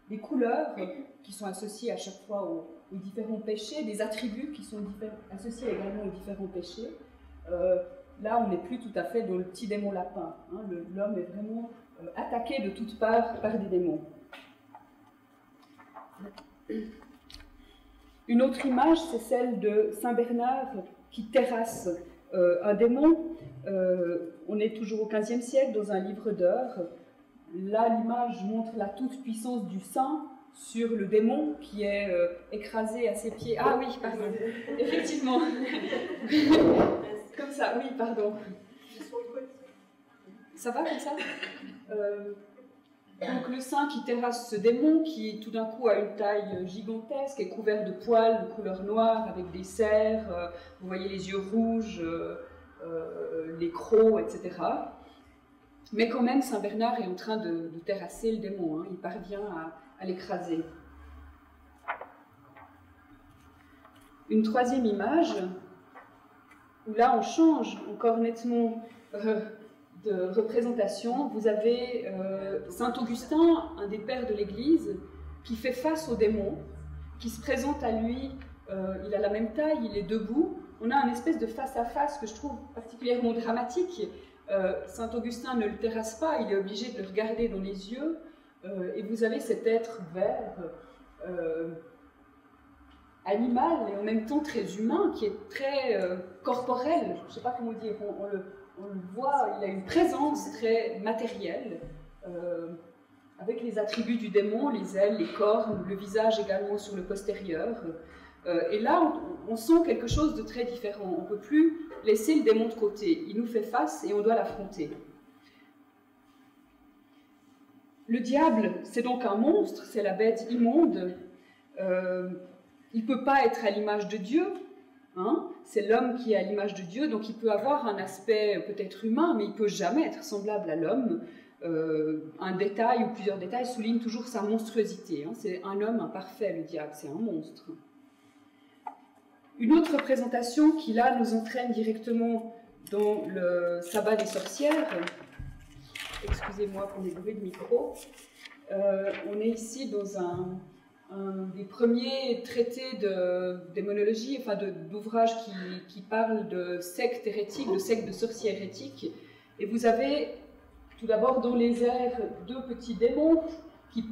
des couleurs qui sont associées à chaque fois aux différents péchés, des attributs qui sont associés également aux différents péchés. Là, on n'est plus tout à fait dans le petit démon lapin. Hein. L'homme est vraiment attaqué de toutes parts par des démons. Une autre image, c'est celle de Saint Bernard qui terrasse un démon. On est toujours au XVe siècle, dans un livre d'heures. Là, l'image montre la toute-puissance du saint sur le démon qui est écrasé à ses pieds. Ah oui, pardon, effectivement. Comme ça, oui, pardon. Ça va comme ça Donc le saint qui terrasse ce démon, qui tout d'un coup a une taille gigantesque, est couvert de poils de couleur noire, avec des cerres, vous voyez les yeux rouges, les crocs, etc. Mais quand même, Saint Bernard est en train de terrasser le démon, hein. Il parvient à l'écraser. Une troisième image, où là on change encore nettement de représentation. Vous avez Saint Augustin, un des pères de l'Église, qui fait face au démon, qui se présente à lui, il a la même taille, il est debout. On a une espèce de face-à-face que je trouve particulièrement dramatique. Saint Augustin ne le terrasse pas, il est obligé de le regarder dans les yeux, et vous avez cet être vert, animal, et en même temps très humain, qui est très corporel, je ne sais pas comment dire, on le voit, il a une présence très matérielle, avec les attributs du démon, les ailes, les cornes, le visage également sur le postérieur. Et là, on sent quelque chose de très différent. On ne peut plus laisser le démon de côté. Il nous fait face et on doit l'affronter. Le diable, c'est donc un monstre, c'est la bête immonde. Il ne peut pas être à l'image de Dieu. Hein, c'est l'homme qui est à l'image de Dieu, donc il peut avoir un aspect peut-être humain, mais il ne peut jamais être semblable à l'homme. Un détail ou plusieurs détails soulignent toujours sa monstruosité. Hein. C'est un homme imparfait, le diable, c'est un monstre. Une autre représentation qui, là, nous entraîne directement dans le sabbat des sorcières. Excusez-moi pour les bruits de micro. On est ici dans un des premiers traités de démonologie, enfin d'ouvrages qui parlent de sectes hérétiques, de sectes de sorciers hérétiques. Et vous avez tout d'abord dans les airs 2 petits démons qui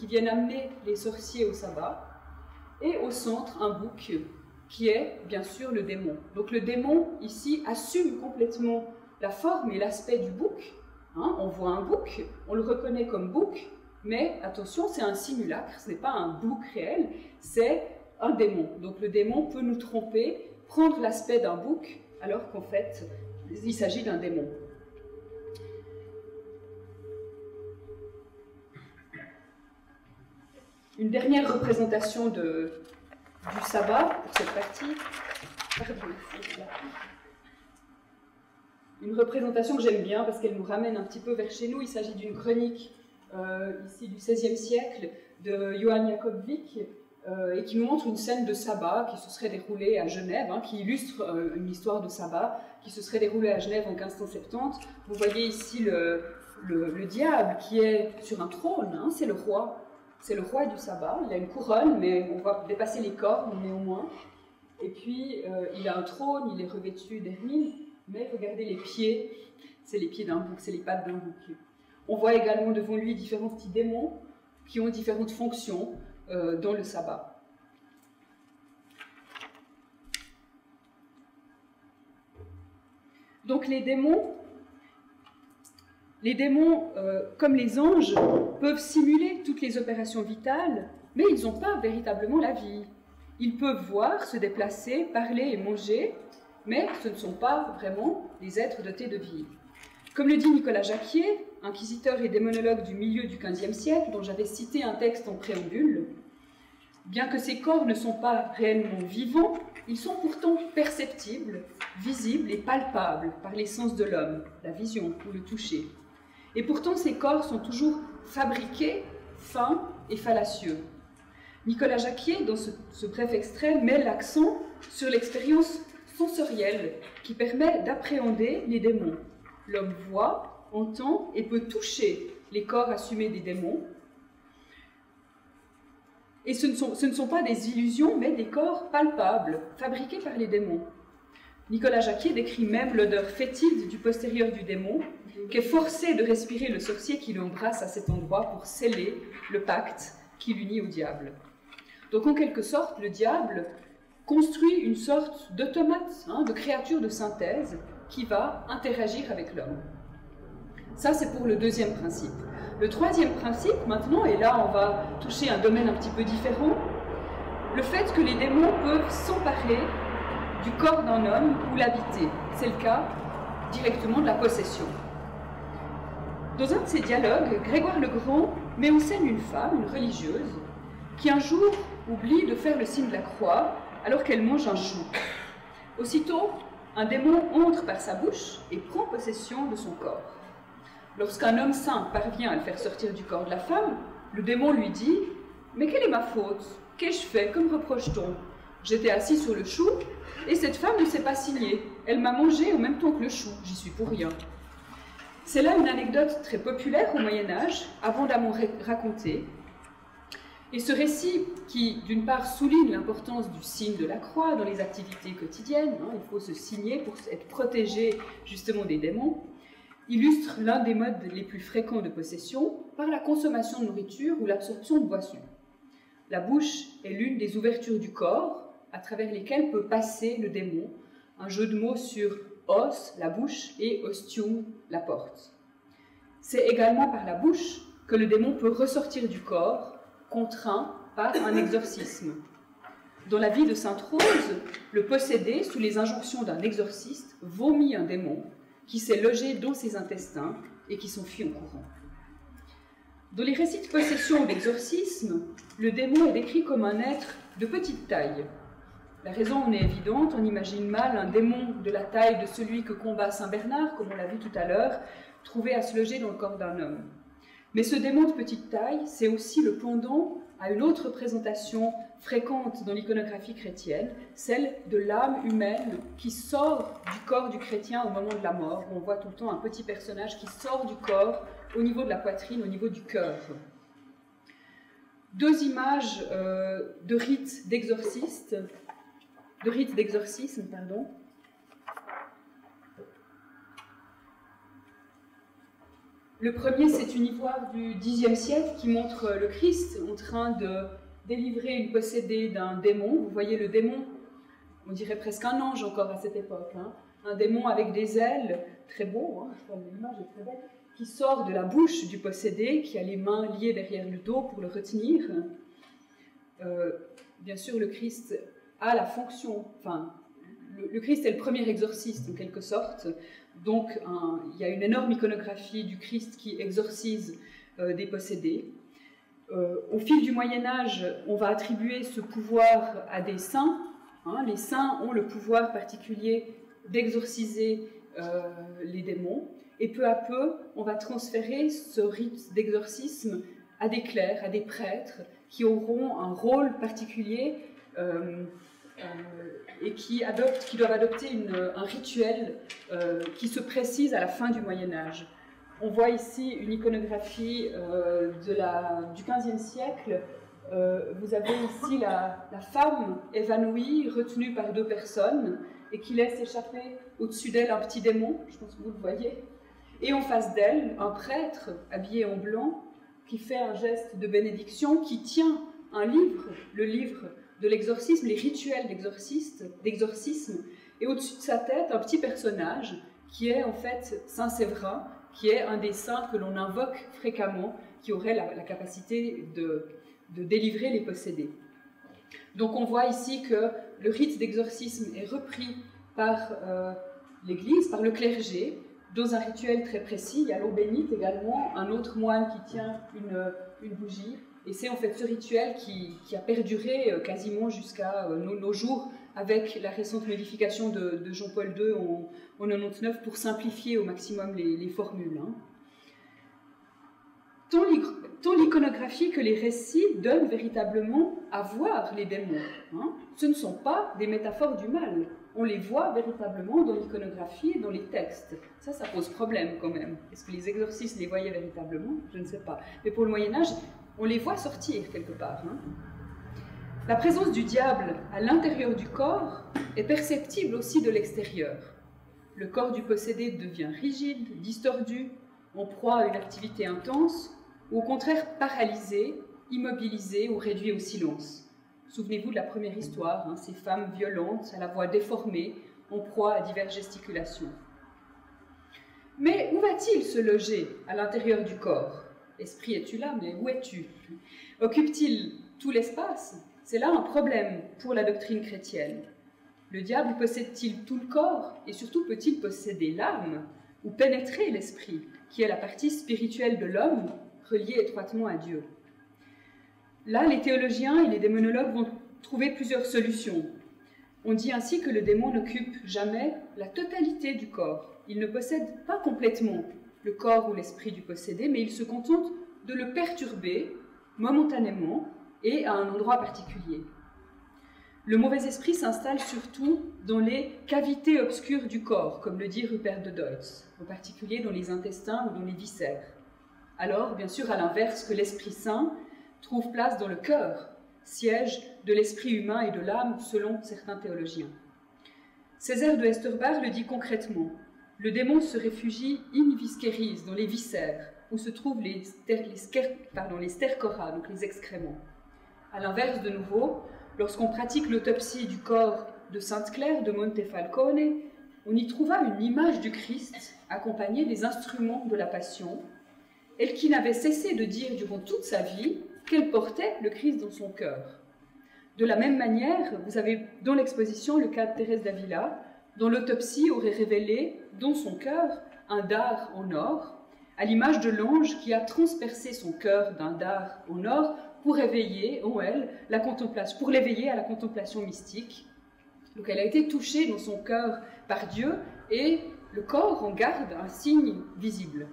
viennent amener les sorciers au sabbat. Et au centre, un bouc qui est bien sûr le démon. Donc le démon ici assume complètement la forme et l'aspect du bouc. Hein, on voit un bouc, on le reconnaît comme bouc, mais attention, c'est un simulacre, ce n'est pas un bouc réel, c'est un démon. Donc le démon peut nous tromper, prendre l'aspect d'un bouc, alors qu'en fait, il s'agit d'un démon. Une dernière représentation du sabbat pour cette partie. Pardon, une représentation que j'aime bien parce qu'elle nous ramène un petit peu vers chez nous. Il s'agit d'une chronique ici du XVIe siècle de Johann Jakob Wick et qui nous montre une scène de sabbat qui se serait déroulée à Genève, hein, qui illustre une histoire de sabbat qui se serait déroulée à Genève en 1570. Vous voyez ici le diable qui est sur un trône, hein, c'est le roi. c'est le roi du sabbat. Il a une couronne, mais on voit dépasser les cornes néanmoins. Et puis, il a un trône, il est revêtu d'hermine, mais regardez les pieds, c'est les pieds d'un bouc, c'est les pattes d'un bouc. On voit également devant lui différents petits démons qui ont différentes fonctions dans le sabbat. Donc les démons, comme les anges, peuvent simuler toutes les opérations vitales, mais ils n'ont pas véritablement la vie. Ils peuvent voir, se déplacer, parler et manger, mais ce ne sont pas vraiment des êtres dotés de vie. Comme le dit Nicolas Jacquier, inquisiteur et démonologue du milieu du XVe siècle, dont j'avais cité un texte en préambule, bien que ces corps ne sont pas réellement vivants, ils sont pourtant perceptibles, visibles et palpables par les sens de l'homme, la vision ou le toucher. Et pourtant, ces corps sont toujours fabriqués, fins et fallacieux. Nicolas Jacquier, dans ce bref extrait, met l'accent sur l'expérience sensorielle qui permet d'appréhender les démons. L'homme voit, entend et peut toucher les corps assumés des démons. Et ce ne sont pas des illusions, mais des corps palpables, fabriqués par les démons. Nicolas Jacquier décrit même l'odeur fétide du postérieur du démon, qu'est forcé de respirer le sorcier qui l'embrasse à cet endroit pour sceller le pacte qui l'unit au diable. Donc en quelque sorte, le diable construit une sorte d'automate, de créature de synthèse qui va interagir avec l'homme. Ça, c'est pour le deuxième principe. Le troisième principe, maintenant, et là on va toucher un domaine un petit peu différent, le fait que les démons peuvent s'emparer du corps d'un homme ou l'habiter. C'est le cas directement de la possession. Dans un de ses dialogues, Grégoire le Grand met en scène une femme, une religieuse, qui un jour oublie de faire le signe de la croix alors qu'elle mange un chou. Aussitôt, un démon entre par sa bouche et prend possession de son corps. Lorsqu'un homme saint parvient à le faire sortir du corps de la femme, le démon lui dit « Mais quelle est ma faute? Qu'ai-je fait? Que me reproche-t-on? J'étais assis sur le chou et cette femme ne s'est pas signée. Elle m'a mangé en même temps que le chou. J'y suis pour rien. » C'est là une anecdote très populaire au Moyen-Âge, abondamment racontée. Et ce récit qui, d'une part, souligne l'importance du signe de la croix dans les activités quotidiennes, il faut se signer pour être protégé justement des démons, illustre l'un des modes les plus fréquents de possession par la consommation de nourriture ou l'absorption de boissons. La bouche est l'une des ouvertures du corps à travers lesquelles peut passer le démon, un jeu de mots sur os, la bouche, et ostium, la porte. C'est également par la bouche que le démon peut ressortir du corps, contraint par un exorcisme. Dans la vie de sainte Rose, le possédé, sous les injonctions d'un exorciste, vomit un démon qui s'est logé dans ses intestins et qui s'enfuit en courant. Dans les récits de possession ou d'exorcisme, le démon est décrit comme un être de petite taille. La raison en est évidente, on imagine mal un démon de la taille de celui que combat Saint Bernard, comme on l'a vu tout à l'heure, trouvé à se loger dans le corps d'un homme. Mais ce démon de petite taille, c'est aussi le pendant à une autre représentation fréquente dans l'iconographie chrétienne, celle de l'âme humaine qui sort du corps du chrétien au moment de la mort. On voit tout le temps un petit personnage qui sort du corps au niveau de la poitrine, au niveau du cœur. Deux images de rites d'exorcisme, pardon. Le premier, c'est une ivoire du Xe siècle qui montre le Christ en train de délivrer une possédée d'un démon. Vous voyez le démon, on dirait presque un ange encore à cette époque, un démon avec des ailes, très beau, l'image est très belle, qui sort de la bouche du possédé, qui a les mains liées derrière le dos pour le retenir. Bien sûr, le Christ a la fonction, le Christ est le premier exorciste en quelque sorte, donc il y a une énorme iconographie du Christ qui exorcise des possédés. Au fil du Moyen-Âge, on va attribuer ce pouvoir à des saints. Les saints ont le pouvoir particulier d'exorciser les démons, et peu à peu, on va transférer ce rite d'exorcisme à des clercs, à des prêtres, qui auront un rôle particulier et qui doivent adopter un rituel qui se précise à la fin du Moyen-Âge. On voit ici une iconographie du XVe siècle. Vous avez ici la femme évanouie, retenue par deux personnes, et qui laisse échapper au-dessus d'elle un petit démon, je pense que vous le voyez. Et en face d'elle, un prêtre habillé en blanc, qui fait un geste de bénédiction, qui tient un livre, le livre de l'exorcisme, les rituels d'exorcisme, et au-dessus de sa tête, un petit personnage qui est en fait Saint Séverin, qui est un des saints que l'on invoque fréquemment, qui aurait la capacité de délivrer les possédés. Donc on voit ici que le rite d'exorcisme est repris par l'Église, par le clergé, dans un rituel très précis. Il y a l'eau bénite également, un autre moine qui tient une bougie, et c'est en fait ce rituel qui a perduré quasiment jusqu'à nos jours, avec la récente modification de Jean-Paul II en 99 pour simplifier au maximum les formules. Hein. Tant l'iconographie que les récits donnent véritablement à voir les démons. Hein. Ce ne sont pas des métaphores du mal. On les voit véritablement dans l'iconographie et dans les textes. Ça pose problème quand même. Est-ce que les exorcistes les voyaient véritablement? Je ne sais pas. Mais pour le Moyen-Âge, on les voit sortir quelque part. Hein. La présence du diable à l'intérieur du corps est perceptible aussi de l'extérieur. Le corps du possédé devient rigide, distordu, en proie à une activité intense, ou au contraire paralysé, immobilisé ou réduit au silence. Souvenez-vous de la première histoire, hein, ces femmes violentes, à la voix déformée, en proie à diverses gesticulations. Mais où va-t-il se loger à l'intérieur du corps? Esprit, es-tu là? Mais où es-tu? Occupe-t-il tout l'espace? C'est là un problème pour la doctrine chrétienne. Le diable possède-t-il tout le corps? Et surtout, peut-il posséder l'âme ou pénétrer l'esprit, qui est la partie spirituelle de l'homme, reliée étroitement à Dieu? Là, les théologiens et les démonologues vont trouver plusieurs solutions. On dit ainsi que le démon n'occupe jamais la totalité du corps. Il ne possède pas complètement le corps ou l'esprit du possédé, mais il se contente de le perturber momentanément et à un endroit particulier. Le mauvais esprit s'installe surtout dans les cavités obscures du corps, comme le dit Rupert de Deutz, en particulier dans les intestins ou dans les viscères. Alors, bien sûr, à l'inverse, que l'Esprit Saint trouve place dans le cœur, siège de l'esprit humain et de l'âme, selon certains théologiens. Césaire de Esterbach le dit concrètement. Le démon se réfugie in visceris, dans les viscères, où se trouvent les stercora, donc les excréments. À l'inverse, de nouveau, lorsqu'on pratique l'autopsie du corps de Sainte-Claire de Montefalcone, on y trouva une image du Christ accompagnée des instruments de la Passion, elle qui n'avait cessé de dire durant toute sa vie qu'elle portait le Christ dans son cœur. De la même manière, vous avez dans l'exposition le cas de Thérèse d'Avila, dont l'autopsie aurait révélé dans son cœur un dard en or, à l'image de l'ange qui a transpercé son cœur d'un dard en or pour éveiller en elle la contemplation, pour l'éveiller à la contemplation mystique. Donc elle a été touchée dans son cœur par Dieu et le corps en garde un signe visible.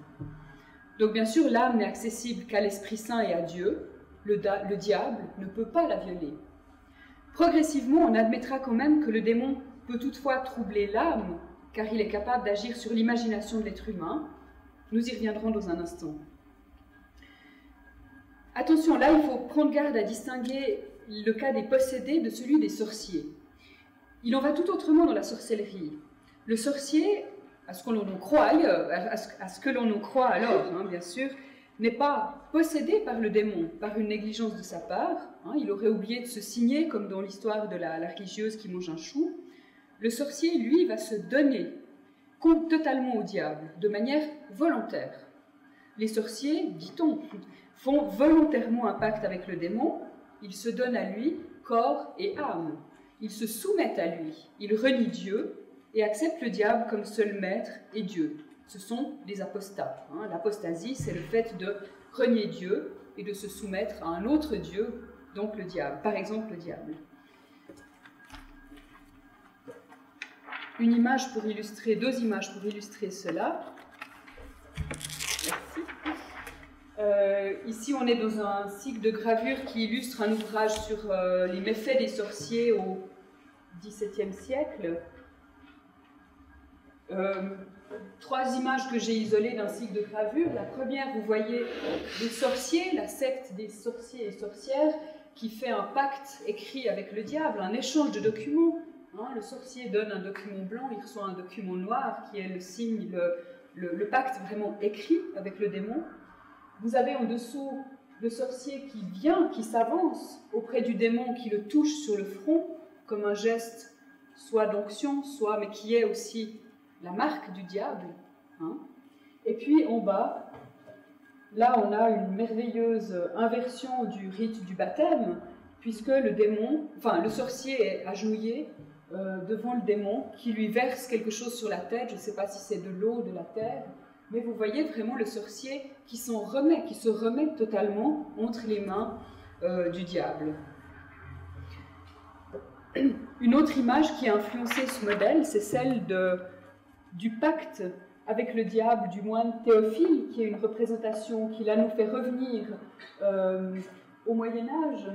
Donc bien sûr, l'âme n'est accessible qu'à l'Esprit Saint et à Dieu. Le diable ne peut pas la violer. Progressivement, on admettra quand même que le démon peut toutefois troubler l'âme, car il est capable d'agir sur l'imagination de l'être humain. Nous y reviendrons dans un instant. Attention, là, il faut prendre garde à distinguer le cas des possédés de celui des sorciers. Il en va tout autrement dans la sorcellerie. Le sorcier, à ce que l'on en croit alors, hein, bien sûr, n'est pas possédé par le démon, par une négligence de sa part. Hein, il aurait oublié de se signer, comme dans l'histoire de la religieuse qui mange un chou. Le sorcier, lui, va se donner totalement au diable, de manière volontaire. Les sorciers, dit-on, font volontairement un pacte avec le démon, ils se donnent à lui corps et âme. Ils se soumettent à lui, ils renient Dieu et acceptent le diable comme seul maître et Dieu. Ce sont des apostats. Hein. L'apostasie, c'est le fait de renier Dieu et de se soumettre à un autre Dieu, donc le diable, par exemple le diable. Deux images pour illustrer cela. Merci. Ici, on est dans un cycle de gravure qui illustre un ouvrage sur les méfaits des sorciers au XVIIe siècle. 3 images que j'ai isolées d'un cycle de gravure. La première, vous voyez les sorciers, la secte des sorciers et sorcières, qui fait un pacte écrit avec le diable, un échange de documents. Le sorcier donne un document blanc, il reçoit un document noir, qui est le signe, le pacte vraiment écrit avec le démon. Vous avez en dessous le sorcier qui vient, qui s'avance auprès du démon, qui le touche sur le front, comme un geste soit d'onction, soit, mais qui est aussi la marque du diable. Et puis en bas, là on a une merveilleuse inversion du rite du baptême, puisque le démon, enfin le sorcier est agenouillé devant le démon, qui lui verse quelque chose sur la tête, je ne sais pas si c'est de l'eau, de la terre, mais vous voyez vraiment le sorcier qui se remet totalement entre les mains du diable. Une autre image qui a influencé ce modèle, c'est celle du pacte avec le diable du moine Théophile, qui est une représentation qui là nous fait revenir au Moyen-Âge,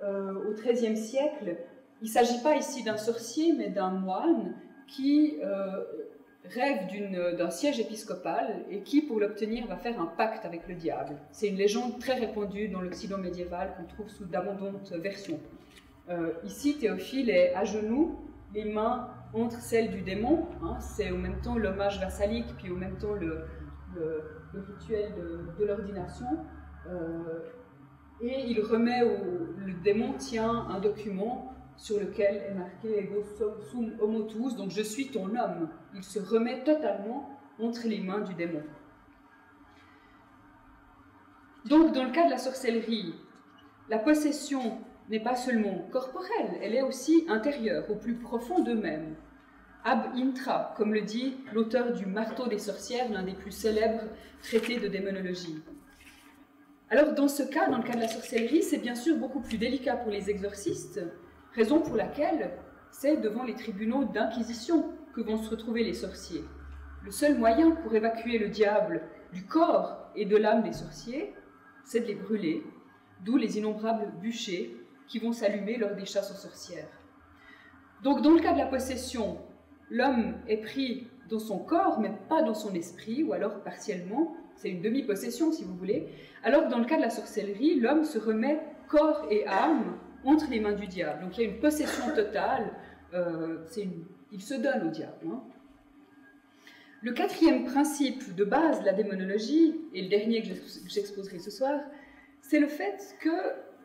au XIIIe siècle. Il ne s'agit pas ici d'un sorcier, mais d'un moine qui rêve d'un siège épiscopal et qui, pour l'obtenir, va faire un pacte avec le diable. C'est une légende très répandue dans l'Occident médiéval qu'on trouve sous d'abondantes versions. Ici, Théophile est à genoux, les mains entre celles du démon. C'est en même temps l'hommage vassalique, puis en même temps le rituel de l'ordination. Et il remet le démon tient un document sur lequel est marqué « Ego sum homo tuus », donc « je suis ton homme ». Il se remet totalement entre les mains du démon. Donc, dans le cas de la sorcellerie, la possession n'est pas seulement corporelle, elle est aussi intérieure, au plus profond d'eux-mêmes. Ab intra, comme le dit l'auteur du Marteau des sorcières, l'un des plus célèbres traités de démonologie. Alors, dans ce cas, dans le cas de la sorcellerie, c'est bien sûr beaucoup plus délicat pour les exorcistes, raison pour laquelle c'est devant les tribunaux d'inquisition que vont se retrouver les sorciers. Le seul moyen pour évacuer le diable du corps et de l'âme des sorciers, c'est de les brûler, d'où les innombrables bûchers qui vont s'allumer lors des chasses aux sorcières. Donc, dans le cas de la possession, l'homme est pris dans son corps, mais pas dans son esprit, ou alors partiellement, c'est une demi-possession si vous voulez, alors que dans le cas de la sorcellerie, l'homme se remet corps et âme entre les mains du diable. Donc il y a une possession totale, il se donne au diable. Le quatrième principe de base de la démonologie, et le dernier que j'exposerai ce soir, c'est le fait que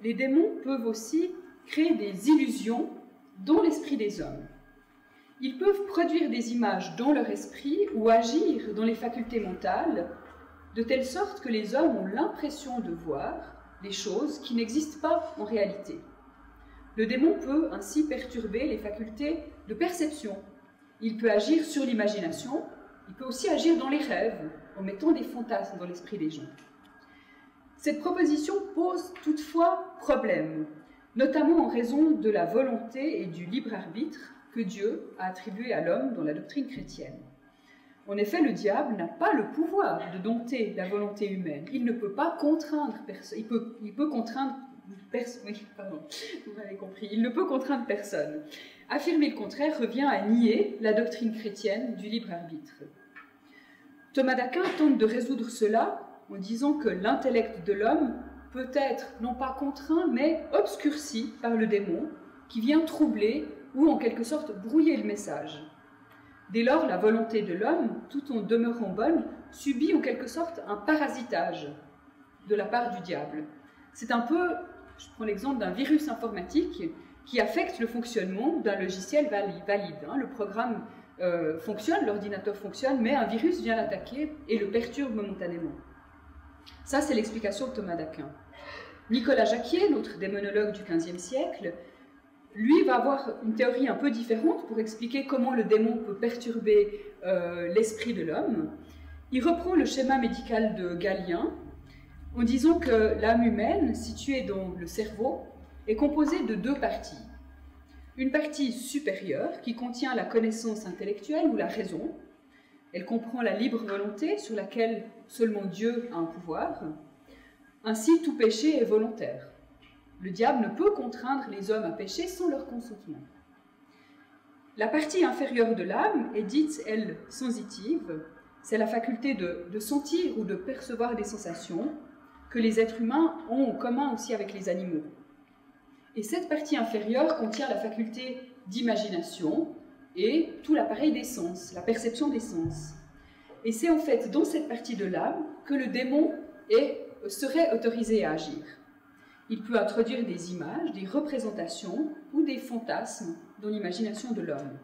les démons peuvent aussi créer des illusions dans l'esprit des hommes. Ils peuvent produire des images dans leur esprit ou agir dans les facultés mentales, de telle sorte que les hommes ont l'impression de voir des choses qui n'existent pas en réalité. Le démon peut ainsi perturber les facultés de perception. Il peut agir sur l'imagination, il peut aussi agir dans les rêves, en mettant des fantasmes dans l'esprit des gens. Cette proposition pose toutefois problème, notamment en raison de la volonté et du libre arbitre que Dieu a attribué à l'homme dans la doctrine chrétienne. En effet, le diable n'a pas le pouvoir de dompter la volonté humaine. Il ne peut pas contraindre personne. Il peut contraindre personne. Oui, pardon, vous m'avez compris. Il ne peut contraindre personne. Affirmer le contraire revient à nier la doctrine chrétienne du libre arbitre. Thomas d'Aquin tente de résoudre cela en disant que l'intellect de l'homme peut être non pas contraint, mais obscurci par le démon qui vient troubler ou en quelque sorte brouiller le message. Dès lors, la volonté de l'homme, tout en demeurant bonne, subit en quelque sorte un parasitage de la part du diable. C'est un peu, je prends l'exemple d'un virus informatique qui affecte le fonctionnement d'un logiciel valide. Le programme fonctionne, l'ordinateur fonctionne, mais un virus vient l'attaquer et le perturbe momentanément. Ça, c'est l'explication de Thomas d'Aquin. Nicolas Jacquier, l'autre démonologue du XVe siècle, lui va avoir une théorie un peu différente pour expliquer comment le démon peut perturber l'esprit de l'homme. Il reprend le schéma médical de Galien en disant que l'âme humaine, située dans le cerveau, est composée de 2 parties. Une partie supérieure qui contient la connaissance intellectuelle ou la raison. Elle comprend la libre volonté sur laquelle seulement Dieu a un pouvoir. Ainsi, tout péché est volontaire. Le diable ne peut contraindre les hommes à pécher sans leur consentement. La partie inférieure de l'âme est dite, elle, sensitive. C'est la faculté de sentir ou de percevoir des sensations que les êtres humains ont en commun aussi avec les animaux. Et cette partie inférieure contient la faculté d'imagination et tout l'appareil des sens, la perception des sens. Et c'est en fait dans cette partie de l'âme que le démon serait autorisé à agir. Il peut introduire des images, des représentations ou des fantasmes dans l'imagination de l'homme.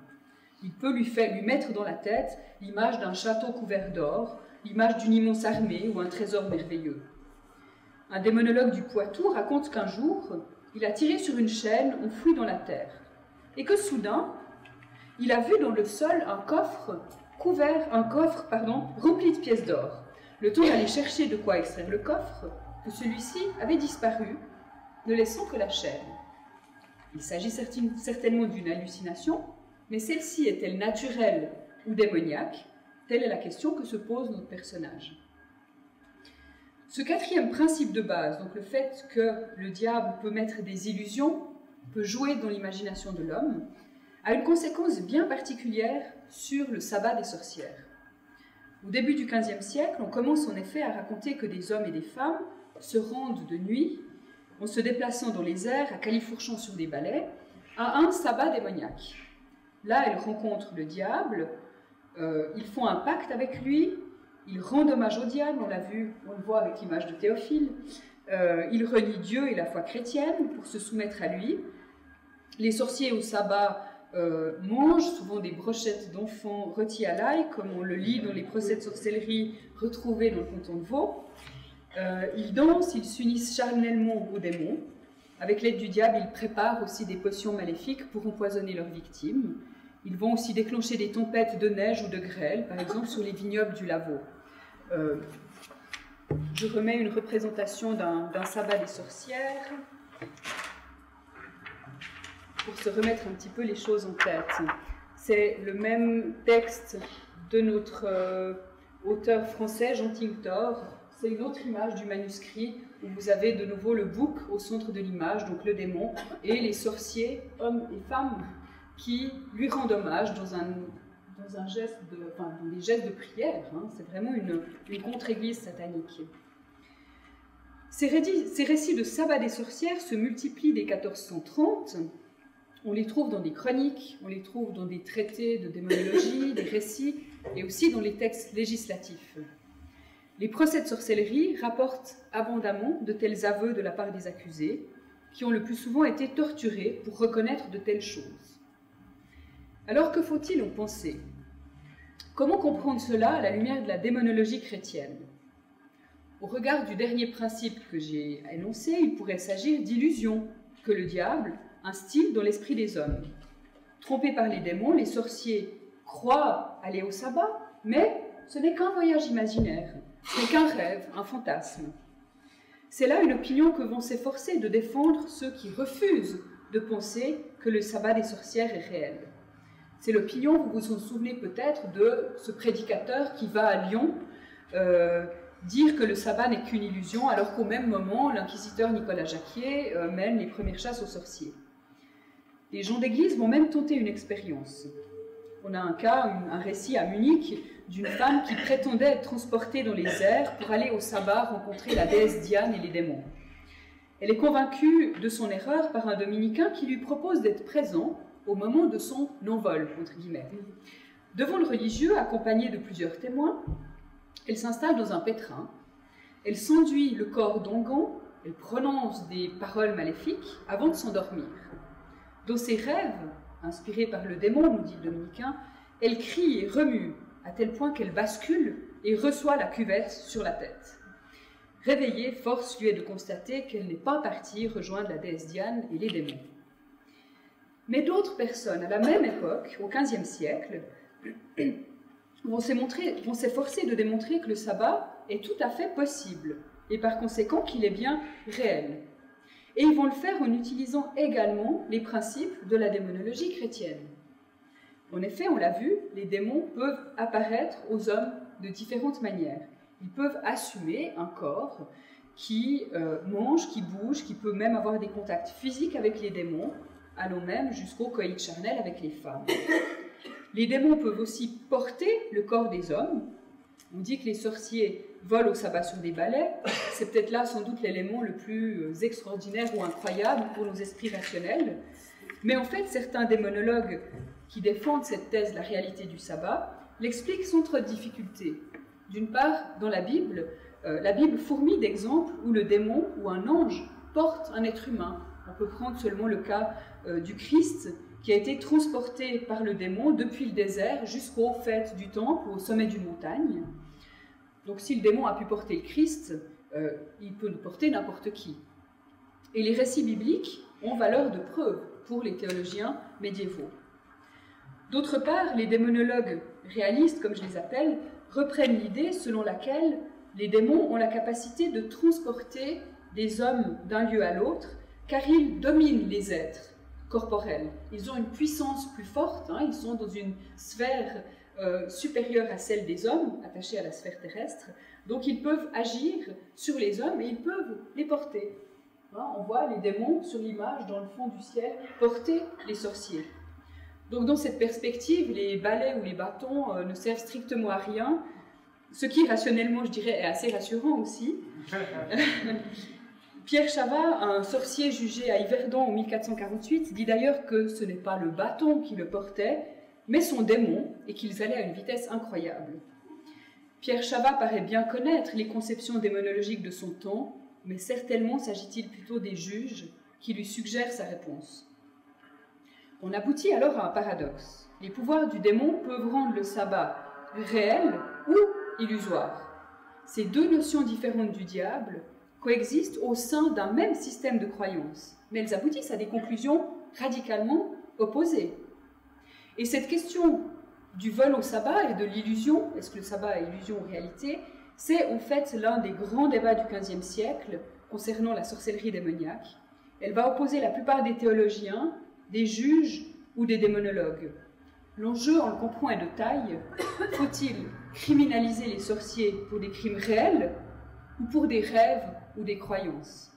Il peut lui mettre dans la tête l'image d'un château couvert d'or, l'image d'une immense armée ou un trésor merveilleux. Un démonologue du Poitou raconte qu'un jour, il a tiré sur une chaîne enfouie dans la terre et que soudain, il a vu dans le sol un coffre rempli de pièces d'or. Le temps d'aller chercher de quoi extraire le coffre, que celui-ci avait disparu, ne laissant que la chaîne. Il s'agit certainement d'une hallucination, mais celle-ci est-elle naturelle ou démoniaque? Telle est la question que se pose notre personnage. Ce quatrième principe de base, donc le fait que le diable peut mettre des illusions, peut jouer dans l'imagination de l'homme, a une conséquence bien particulière sur le sabbat des sorcières. Au début du XVe siècle, on commence en effet à raconter que des hommes et des femmes se rendent de nuit, en se déplaçant dans les airs, à califourchant sur des balais, à un sabbat démoniaque. Là, elles rencontrent le diable, ils font un pacte avec lui, ils rendent hommage au diable, on le voit avec l'image de Théophile, ils renient Dieu et la foi chrétienne pour se soumettre à lui. Les sorciers au sabbat mangent souvent des brochettes d'enfants rôtis à l'ail, comme on le lit dans les procès de sorcellerie retrouvés dans le canton de Vaud. Ils dansent, ils s'unissent charnellement aux démons. Avec l'aide du diable, ils préparent aussi des potions maléfiques pour empoisonner leurs victimes. Ils vont aussi déclencher des tempêtes de neige ou de grêle, par exemple sur les vignobles du Lavaux. Je remets une représentation d'un sabbat des sorcières pour se remettre un petit peu les choses en tête. C'est le même texte de notre auteur français, Jean Tinctor. C'est une autre image du manuscrit où vous avez de nouveau le bouc au centre de l'image, donc le démon, et les sorciers, hommes et femmes, qui lui rendent hommage dans des gestes de prière. C'est vraiment une contre-église satanique. Ces récits de sabbat des sorcières se multiplient dès 1430. On les trouve dans des chroniques, on les trouve dans des traités de démonologie, des récits, et aussi dans les textes législatifs. Les procès de sorcellerie rapportent abondamment de tels aveux de la part des accusés, qui ont le plus souvent été torturés pour reconnaître de telles choses. Alors que faut-il en penser? Comment comprendre cela à la lumière de la démonologie chrétienne? Au regard du dernier principe que j'ai énoncé, il pourrait s'agir d'illusions que le diable instille dans l'esprit des hommes. Trompés par les démons, les sorciers croient aller au sabbat, mais ce n'est qu'un voyage imaginaire, ce n'est qu'un rêve, un fantasme. C'est là une opinion que vont s'efforcer de défendre ceux qui refusent de penser que le sabbat des sorcières est réel. C'est l'opinion, vous vous en souvenez peut-être, de ce prédicateur qui va à Lyon dire que le sabbat n'est qu'une illusion, alors qu'au même moment, l'inquisiteur Nicolas Jacquier mène les premières chasses aux sorciers. Les gens d'église vont même tenter une expérience. On a un cas, un récit à Munich, d'une femme qui prétendait être transportée dans les airs pour aller au sabbat rencontrer la déesse Diane et les démons. Elle est convaincue de son erreur par un dominicain qui lui propose d'être présent au moment de son envol, entre guillemets. Devant le religieux, accompagné de plusieurs témoins, elle s'installe dans un pétrin, elle s'enduit le corps d'onguent, elle prononce des paroles maléfiques avant de s'endormir. Dans ses rêves, inspirés par le démon, nous dit le dominicain, elle crie et remue, à tel point qu'elle bascule et reçoit la cuvette sur la tête. Réveillée, force lui est de constater qu'elle n'est pas partie rejoindre la déesse Diane et les démons. Mais d'autres personnes, à la même époque, au XVe siècle, vont s'efforcer de démontrer que le sabbat est tout à fait possible, et par conséquent qu'il est bien réel. Et ils vont le faire en utilisant également les principes de la démonologie chrétienne. En effet, on l'a vu, les démons peuvent apparaître aux hommes de différentes manières. Ils peuvent assumer un corps qui mange, qui bouge, qui peut même avoir des contacts physiques avec les démons, allant même jusqu'au coït charnel avec les femmes. Les démons peuvent aussi porter le corps des hommes. On dit que les sorciers volent au sabbat sur des balais. C'est peut-être là sans doute l'élément le plus extraordinaire ou incroyable pour nos esprits rationnels. Mais en fait, certains démonologues qui défendent cette thèse de la réalité du sabbat l'expliquent sans trop de difficulté. D'une part, dans la Bible fourmille d'exemples où le démon ou un ange porte un être humain. On peut prendre seulement le cas du Christ qui a été transporté par le démon depuis le désert jusqu'aux fêtes du temple, au sommet d'une montagne. Donc si le démon a pu porter le Christ, il peut le porter n'importe qui. Et les récits bibliques ont valeur de preuve pour les théologiens médiévaux. D'autre part, les démonologues réalistes, comme je les appelle, reprennent l'idée selon laquelle les démons ont la capacité de transporter des hommes d'un lieu à l'autre, car ils dominent les êtres corporels. Ils ont une puissance plus forte, ils sont dans une sphère supérieure à celle des hommes, attachée à la sphère terrestre, donc ils peuvent agir sur les hommes et ils peuvent les porter. On voit les démons sur l'image dans le fond du ciel porter les sorciers. Donc dans cette perspective, les balais ou les bâtons ne servent strictement à rien, ce qui rationnellement, je dirais, est assez rassurant aussi. Pierre Chavat, un sorcier jugé à Yverdon en 1448, dit d'ailleurs que ce n'est pas le bâton qui le portait, mais son démon, et qu'ils allaient à une vitesse incroyable. Pierre Chavat paraît bien connaître les conceptions démonologiques de son temps, mais certainement s'agit-il plutôt des juges qui lui suggèrent sa réponse. On aboutit alors à un paradoxe. Les pouvoirs du démon peuvent rendre le sabbat réel ou illusoire. Ces deux notions différentes du diable coexistent au sein d'un même système de croyances, mais elles aboutissent à des conclusions radicalement opposées. Et cette question du vol au sabbat et de l'illusion, est-ce que le sabbat est illusion ou réalité, c'est en fait l'un des grands débats du XVe siècle concernant la sorcellerie démoniaque. Elle va opposer la plupart des théologiens, des juges ou des démonologues. L'enjeu, on le comprend, est de taille. Faut-il criminaliser les sorciers pour des crimes réels ou pour des rêves ou des croyances?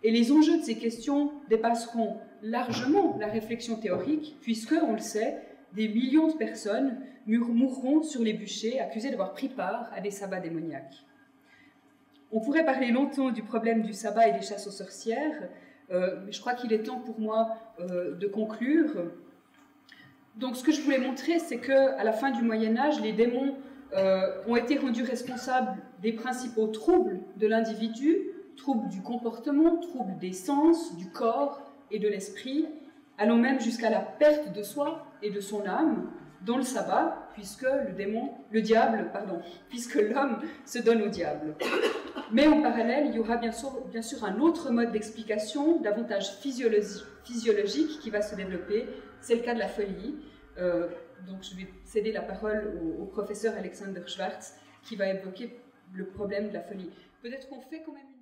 Et les enjeux de ces questions dépasseront largement la réflexion théorique, puisque, on le sait, des millions de personnes mourront sur les bûchers accusées d'avoir pris part à des sabbats démoniaques. On pourrait parler longtemps du problème du sabbat et des chasses aux sorcières, mais je crois qu'il est temps pour moi de conclure. Donc ce que je voulais montrer, c'est qu'à la fin du Moyen-Âge, les démons ont été rendus responsables des principaux troubles de l'individu, troubles du comportement, troubles des sens, du corps et de l'esprit, allant même jusqu'à la perte de soi et de son âme dans le sabbat, puisque puisque l'homme se donne au diable. Mais en parallèle, il y aura bien sûr un autre mode d'explication, davantage physiologique, qui va se développer. C'est le cas de la folie. Donc je vais céder la parole au professeur Alexander Schwartz, qui va évoquer le problème de la folie. Peut-être qu'on fait quand même une